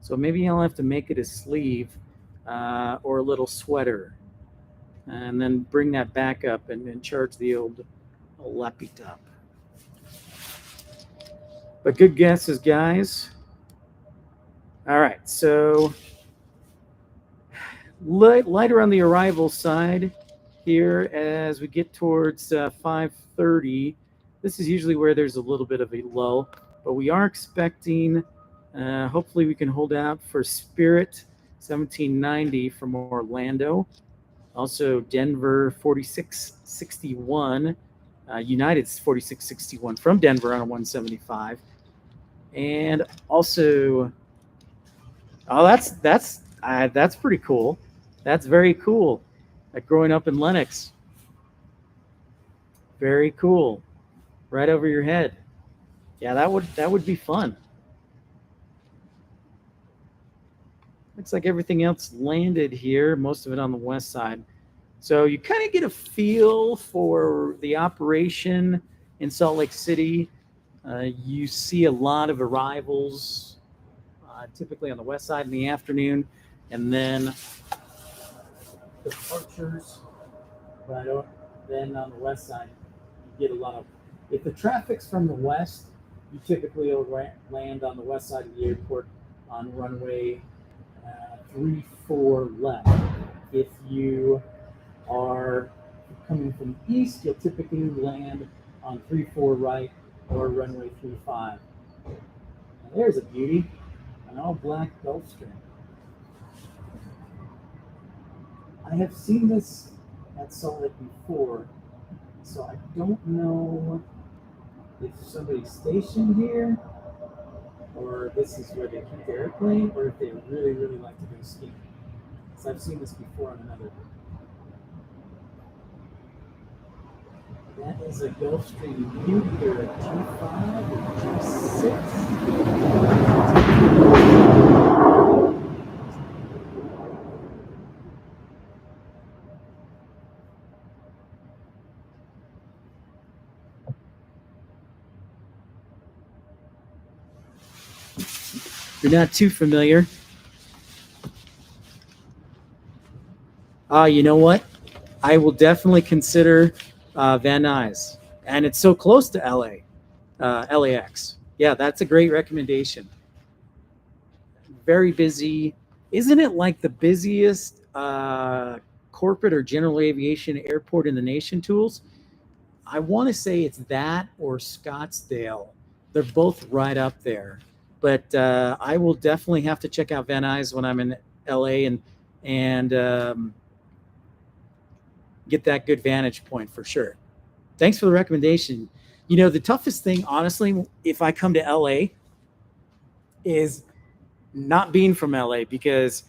So maybe I'll have to make it a sleeve or a little sweater. And then bring that back up and charge the old laptop. But good guesses, guys. All right, so lighter on the arrival side here as we get towards 5:30. This is usually where there's a little bit of a lull, but we are expecting, hopefully we can hold out for Spirit 1790 from Orlando. Also, Denver 4661, United's 4661 from Denver on a 175, and also, that's pretty cool. That's very cool. Like growing up in Lenox, very cool. right over your head. Yeah, that would be fun. Looks like everything else landed here, most of it on the west side. So you kind of get a feel for the operation in Salt Lake City. You see a lot of arrivals, typically on the west side in the afternoon, and then departures. But then on the west side, you get a lot of. If the traffic's from the west, you typically will land on the west side of the airport on runway 34 left. If you are coming from the east, you'll typically land on 34 right or runway 35. Now there's a beauty, an all black Gulfstream. I have seen this at Salt Lake before, so I don't know if somebody's stationed here or this is where they keep the airplane or if they really, really like to go skiing. So I've seen this before on another. That is a Gulfstream Nuclear G5 or G6. You're not too familiar. You know what? I will definitely consider Van Nuys. And it's so close to LA, LAX. Yeah, that's a great recommendation. Very busy. Isn't it like the busiest corporate or general aviation airport in the nation, Tools? I want to say it's that or Scottsdale. They're both right up there. But I will definitely have to check out Van Nuys when I'm in LA and get that good vantage point for sure. Thanks for the recommendation. You know, the toughest thing, honestly, if I come to LA, is not being from LA because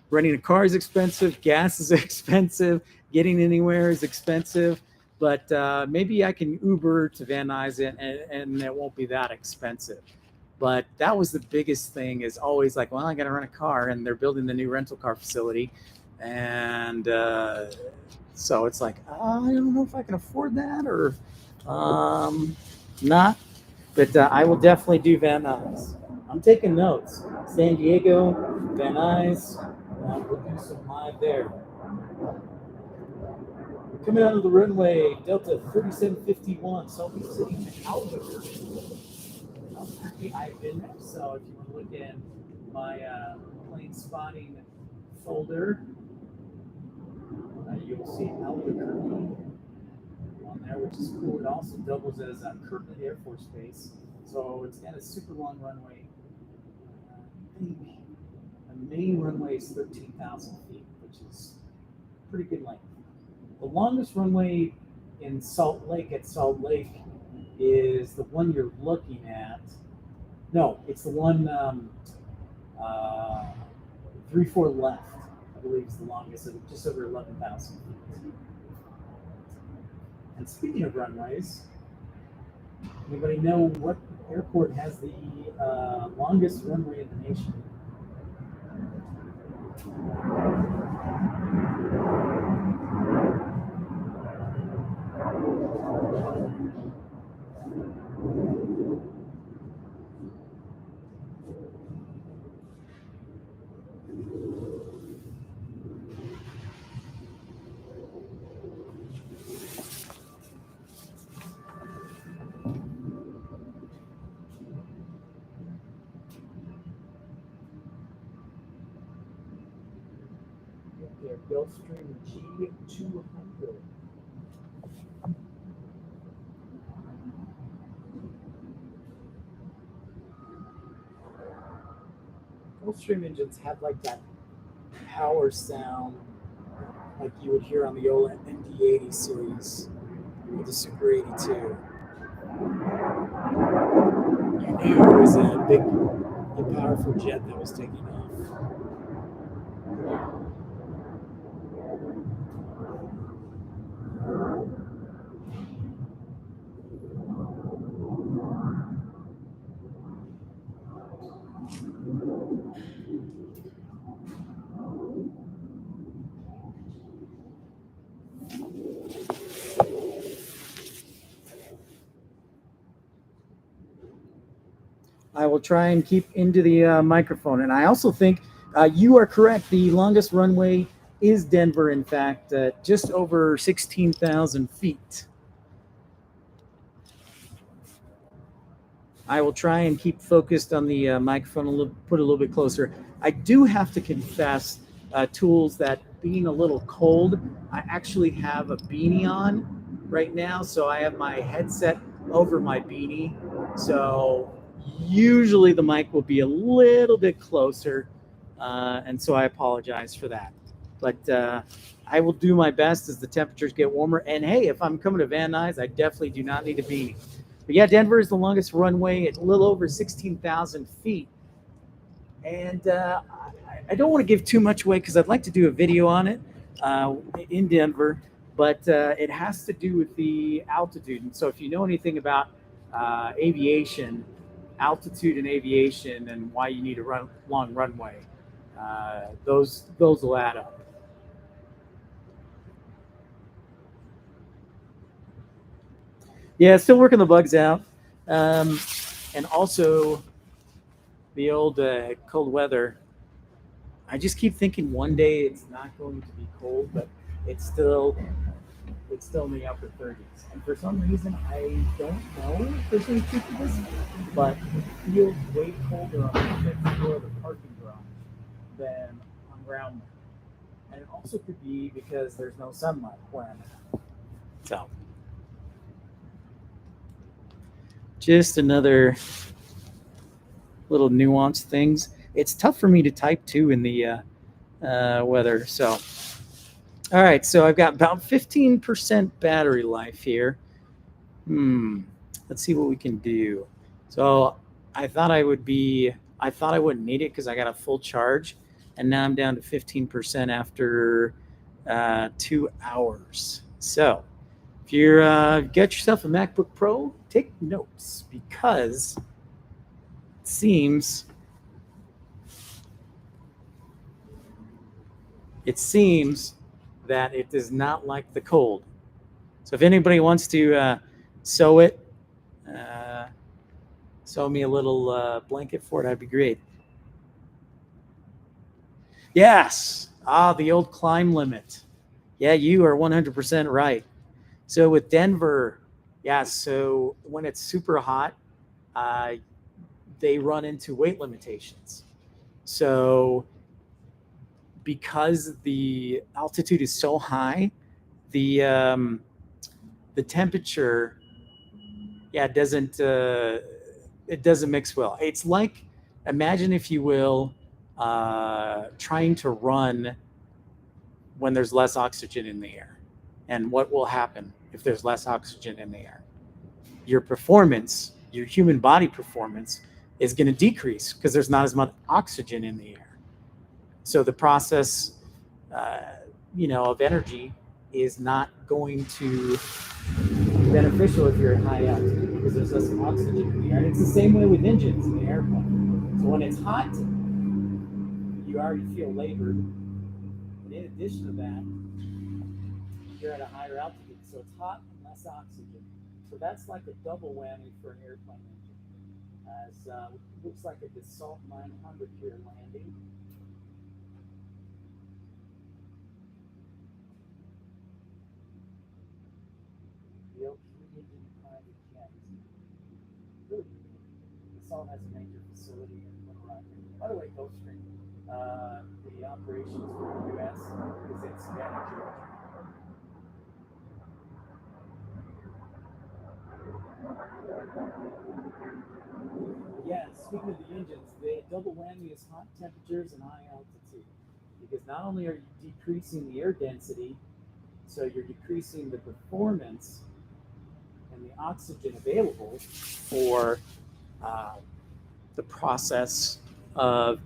renting a car is expensive, gas is expensive, getting anywhere is expensive. But maybe I can Uber to Van Nuys and it won't be that expensive. But that was the biggest thing is always like, well, I got to rent a car and they're building the new rental car facility. And so it's like, I don't know if I can afford that or not. But I will definitely do Van Nuys. I'm taking notes. San Diego, Van Nuys. We'll do some live there. Coming out of the runway, Delta 3751, Salt Lake City to Albuquerque. I've been there, so if you want to look in my Planespotting folder, you'll see Albuquerque on there, which is cool. It also doubles as Kirtland Air Force Base, so it's got a super long runway. I think the main runway is 13,000 feet, which is pretty good length. The longest runway in Salt Lake is the one you're looking at. No, it's the one 34 left, I believe is the longest, just over 11,000 feet. And speaking of runways, anybody know what airport has the longest runway in the nation? Their Gulfstream G200. Gulfstream engines have like that power sound like you would hear on the old MD-80 series with the Super 82. You knew it was a big, powerful jet that was taking off. will try and keep into the microphone. And I also think you are correct. The longest runway is Denver, in fact, just over 16,000 feet. I will try and keep focused on the microphone, put it a little bit closer. I do have to confess, tools, that being a little cold, I actually have a beanie on right now. So I have my headset over my beanie. So usually the mic will be a little bit closer. And so I apologize for that. But I will do my best as the temperatures get warmer. And hey, if I'm coming to Van Nuys, I definitely do not need a beanie. But yeah, Denver is the longest runway at a little over 16,000 feet. And I don't want to give too much away because I'd like to do a video on it in Denver, but it has to do with the altitude. And so if you know anything about aviation, altitude and aviation, and why you need a long runway, those will add up. Yeah, still working the bugs out. And also the old cold weather. I just keep thinking one day it's not going to be cold, but it's still in the upper 30s. And for some reason, I don't know if there's any truth to this, but it feels way colder on the fifth floor of the parking garage than on ground. And it also could be because there's no sunlight where I'm at. So just another little nuanced things. It's tough for me to type too in the weather. So, all right. So I've got about 15% battery life here. Let's see what we can do. So I thought I wouldn't need it because I got a full charge, and now I'm down to 15% after 2 hours. So if you're get yourself a MacBook Pro, take notes because it seems that it does not like the cold. So if anybody wants to sew me a little blanket for it, that'd be great. Yes. The old climb limit. Yeah, you are 100% right. So with Denver, yeah, so when it's super hot, they run into weight limitations. So because the altitude is so high, the temperature, it doesn't mix well. It's like, imagine, if you will, trying to run when there's less oxygen in the air. And what will happen if there's less oxygen in the air? Your performance, your human body performance, is going to decrease because there's not as much oxygen in the air. So the process, of energy is not going to be beneficial if you're at high altitude because there's less oxygen in the air. And it's the same way with engines in the airplane. So when it's hot, you already feel labored. And in addition to that, you're at a higher altitude. So it's hot and less oxygen. So that's like a double whammy for an airplane engine. As looks like a Dassault 900 here landing. The engine private jet. Really, Dassault has a major facility in Little Rock. By the way, Gulfstream, the operations for the U.S. is in Savannah, Georgia. Yeah, speaking of the engines, the double whammy is hot temperatures and high altitude. Because not only are you decreasing the air density, so you're decreasing the performance and the oxygen available for the process of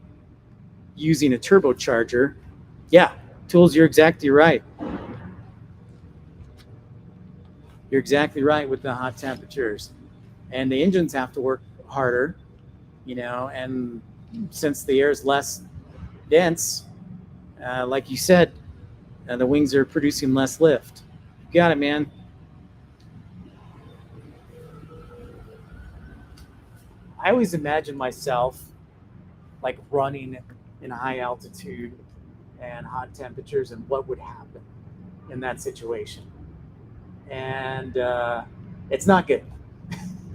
using a turbocharger. Yeah, tools, you're exactly right. You're exactly right with the hot temperatures. And the engines have to work harder, and since the air is less dense, like you said, the wings are producing less lift. You got it, man. I always imagine myself like running in high altitude and hot temperatures and what would happen in that situation. And it's not good.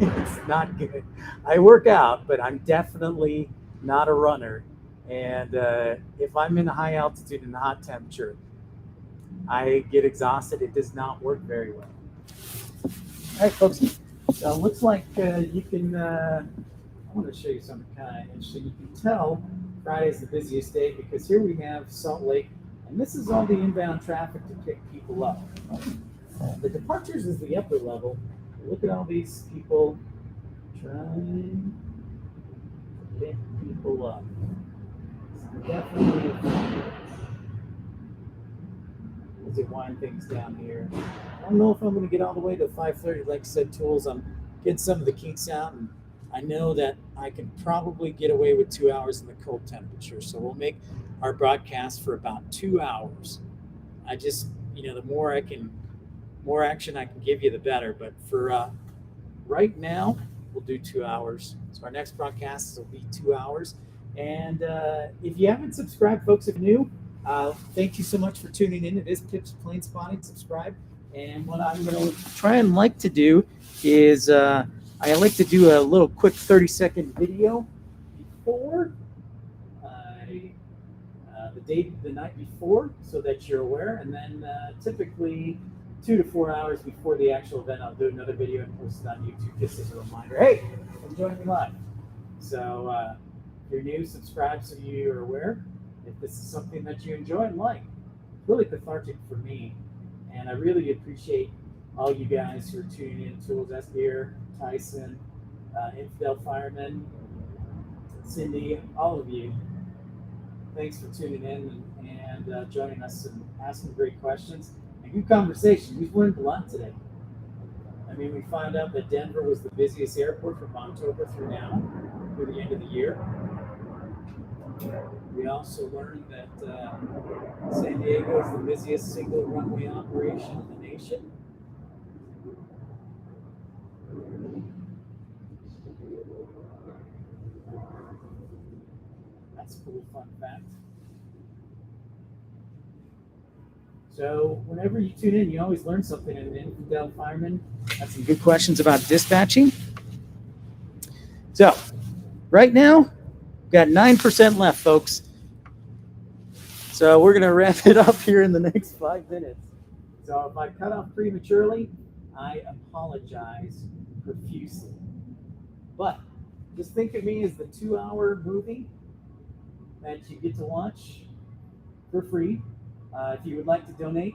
It's not good. I work out, but I'm definitely not a runner. And if I'm in high altitude and hot temperature, I get exhausted. It does not work very well. All right, folks. So it looks like you can, I want to show you something kind of interesting. You can tell Friday's the busiest day because here we have Salt Lake, and this is all the inbound traffic to pick people up. The departures is the upper level. Look at all these people trying to pick people up. It's definitely as it wind things down here. I don't know if I'm going to get all the way to 5:30. Like I said, tools, I'm getting some of the kinks out, and I know that I can probably get away with 2 hours in the cold temperature. So we'll make our broadcast for about 2 hours. I just, the more action I can give you, the better. But for right now, we'll do 2 hours. So our next broadcast will be 2 hours. And if you haven't subscribed, folks, if you're new, thank you so much for tuning in. It is Pip's Planespotting. Subscribe. And what I'm going to try and like to do is I like to do a little quick 30-second video before the night before, so that you're aware. And then typically 2 to 4 hours before the actual event, I'll do another video and post it on YouTube just as a reminder. Hey, come join me live. So if you're new, subscribe so you are aware. If this is something that you enjoy and like, it's really cathartic for me. And I really appreciate all you guys who are tuning in. Tools, Espear, Tyson, Infidel Fireman, Cindy, all of you. Thanks for tuning in and joining us and asking great questions and good conversation. We've learned a lot today. I mean, we found out that Denver was the busiest airport from October through now, through the end of the year. We also learned that San Diego is the busiest single runway operation in the nation. That's a cool fun fact. So whenever you tune in, you always learn something. And Infidel Fireman had some good questions about dispatching. So right now, we've got 9% left, folks. So we're going to wrap it up here in the next 5 minutes. So if I cut off prematurely, I apologize profusely. But just think of me as the 2-hour movie that you get to watch for free. If you would like to donate,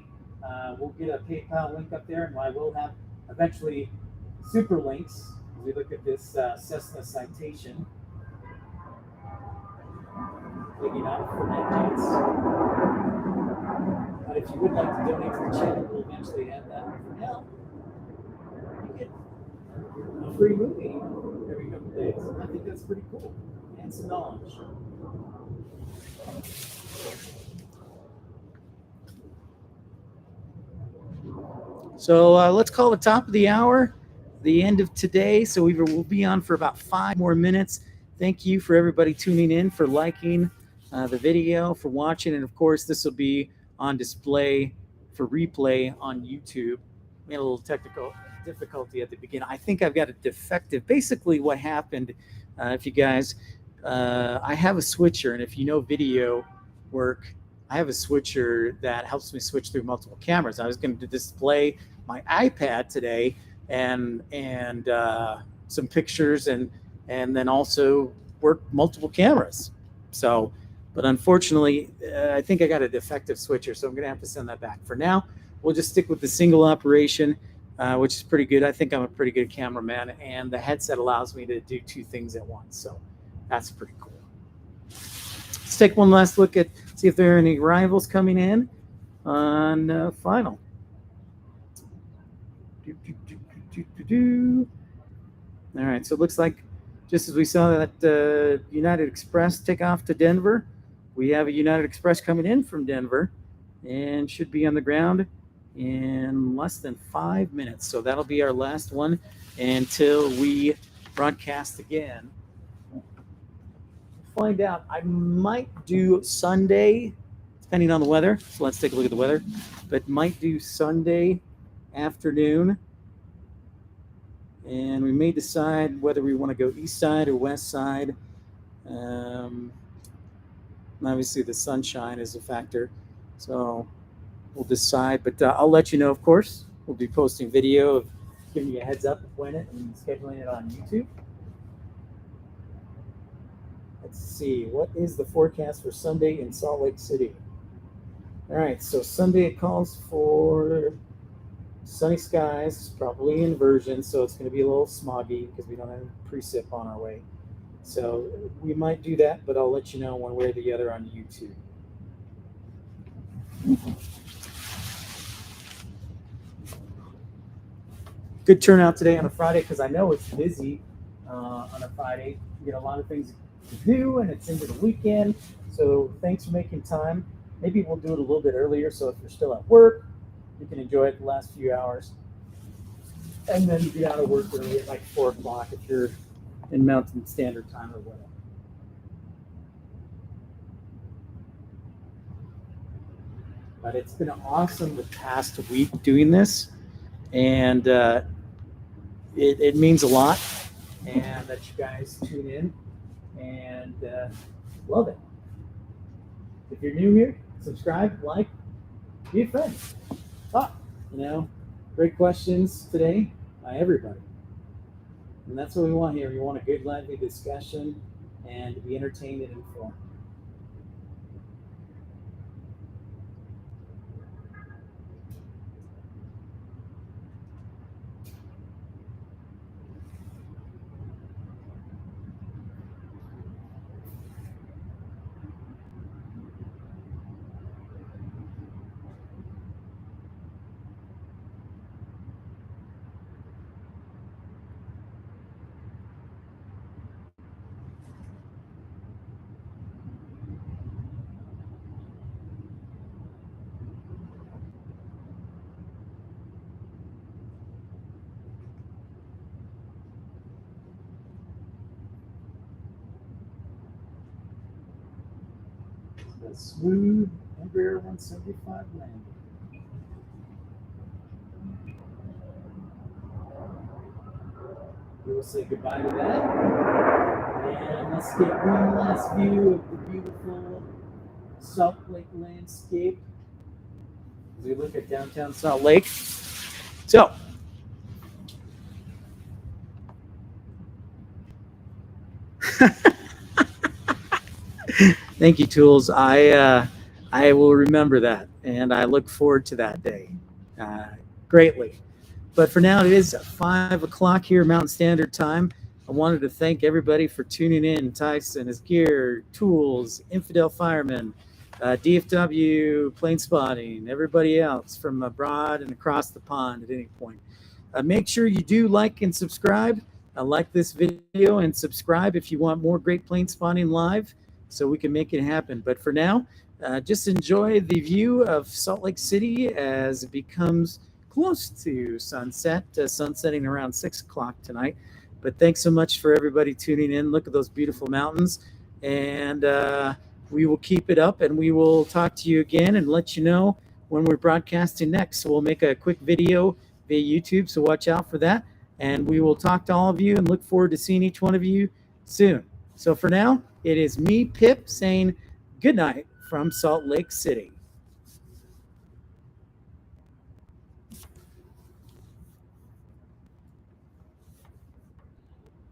we'll get a PayPal link up there, and I will have eventually super links as we look at this Cessna citation. Digging out for that But if you would like to donate to the channel, we'll eventually have that. For now, you get a free movie every couple of days. I think that's pretty cool. And some knowledge. So let's call the top of the hour the end of today. So we'll be on for about 5 more minutes. Thank you for everybody tuning in, for liking the video, for watching. And of course, this will be on display for replay on YouTube. We had a little technical difficulty at the beginning. I think I've got a defective. Basically what happened, if you guys, I have a switcher, and if you know video work, I have a switcher that helps me switch through multiple cameras. I was going to display my iPad today and some pictures and then also work multiple cameras. So, but unfortunately, I think I got a defective switcher, so I'm going to have to send that back. For now, we'll just stick with the single operation, which is pretty good. I think I'm a pretty good cameraman, and the headset allows me to do 2 things at once. So that's pretty cool. Let's take one last look at, see if there are any rivals coming in on final. All right, so it looks like just as we saw that United Express take off to Denver, we have a United Express coming in from Denver and should be on the ground in less than 5 minutes. So that'll be our last one until we broadcast again find out. I might do Sunday, depending on the weather. So let's take a look at the weather. But might do Sunday afternoon. And we may decide whether we want to go east side or west side. Obviously, the sunshine is a factor. So we'll decide. But I'll let you know, of course. We'll be posting video of giving you a heads up of when it and scheduling it on YouTube. Let's see, what is the forecast for Sunday in Salt Lake City? All right, so Sunday it calls for sunny skies, probably inversion, so it's going to be a little smoggy because we don't have precip on our way. So we might do that, but I'll let you know one way or the other on YouTube. Good turnout today on a Friday because I know it's busy on a Friday. You get a lot of things to do, and it's into the weekend. So thanks for making time. Maybe we'll do it a little bit earlier, so if you're still at work, you can enjoy it the last few hours. And then be out of work early at like 4 o'clock if you're in Mountain Standard Time or whatever. But it's been awesome the past week doing this, and it means a lot, and that you guys tune in and love it. If you're new here, subscribe, like, be a friend, talk. Great questions today by everybody, and that's what we want here. We want a good, lively discussion and to be entertained and informed. The smooth Embraer 175 landing. We will say goodbye to that. And let's get one last view of the beautiful Salt Lake landscape as we look at downtown Salt Lake. So, thank you, Tools. I will remember that, and I look forward to that day greatly. But for now, it is 5 o'clock here, Mountain Standard Time. I wanted to thank everybody for tuning in. Tyson, his gear, Tools, Infidel Fireman, DFW, Planespotting, everybody else from abroad and across the pond at any point. Make sure you do like and subscribe. Like this video and subscribe if you want more great Planespotting live so we can make it happen. But for now, just enjoy the view of Salt Lake City as it becomes close to sunset, sunsetting around 6 o'clock tonight. But thanks so much for everybody tuning in. Look at those beautiful mountains. And we will keep it up, and we will talk to you again and let you know when we're broadcasting next. So we'll make a quick video via YouTube, so watch out for that. And we will talk to all of you and look forward to seeing each one of you soon. So for now, it is me, Pip, saying good night from Salt Lake City.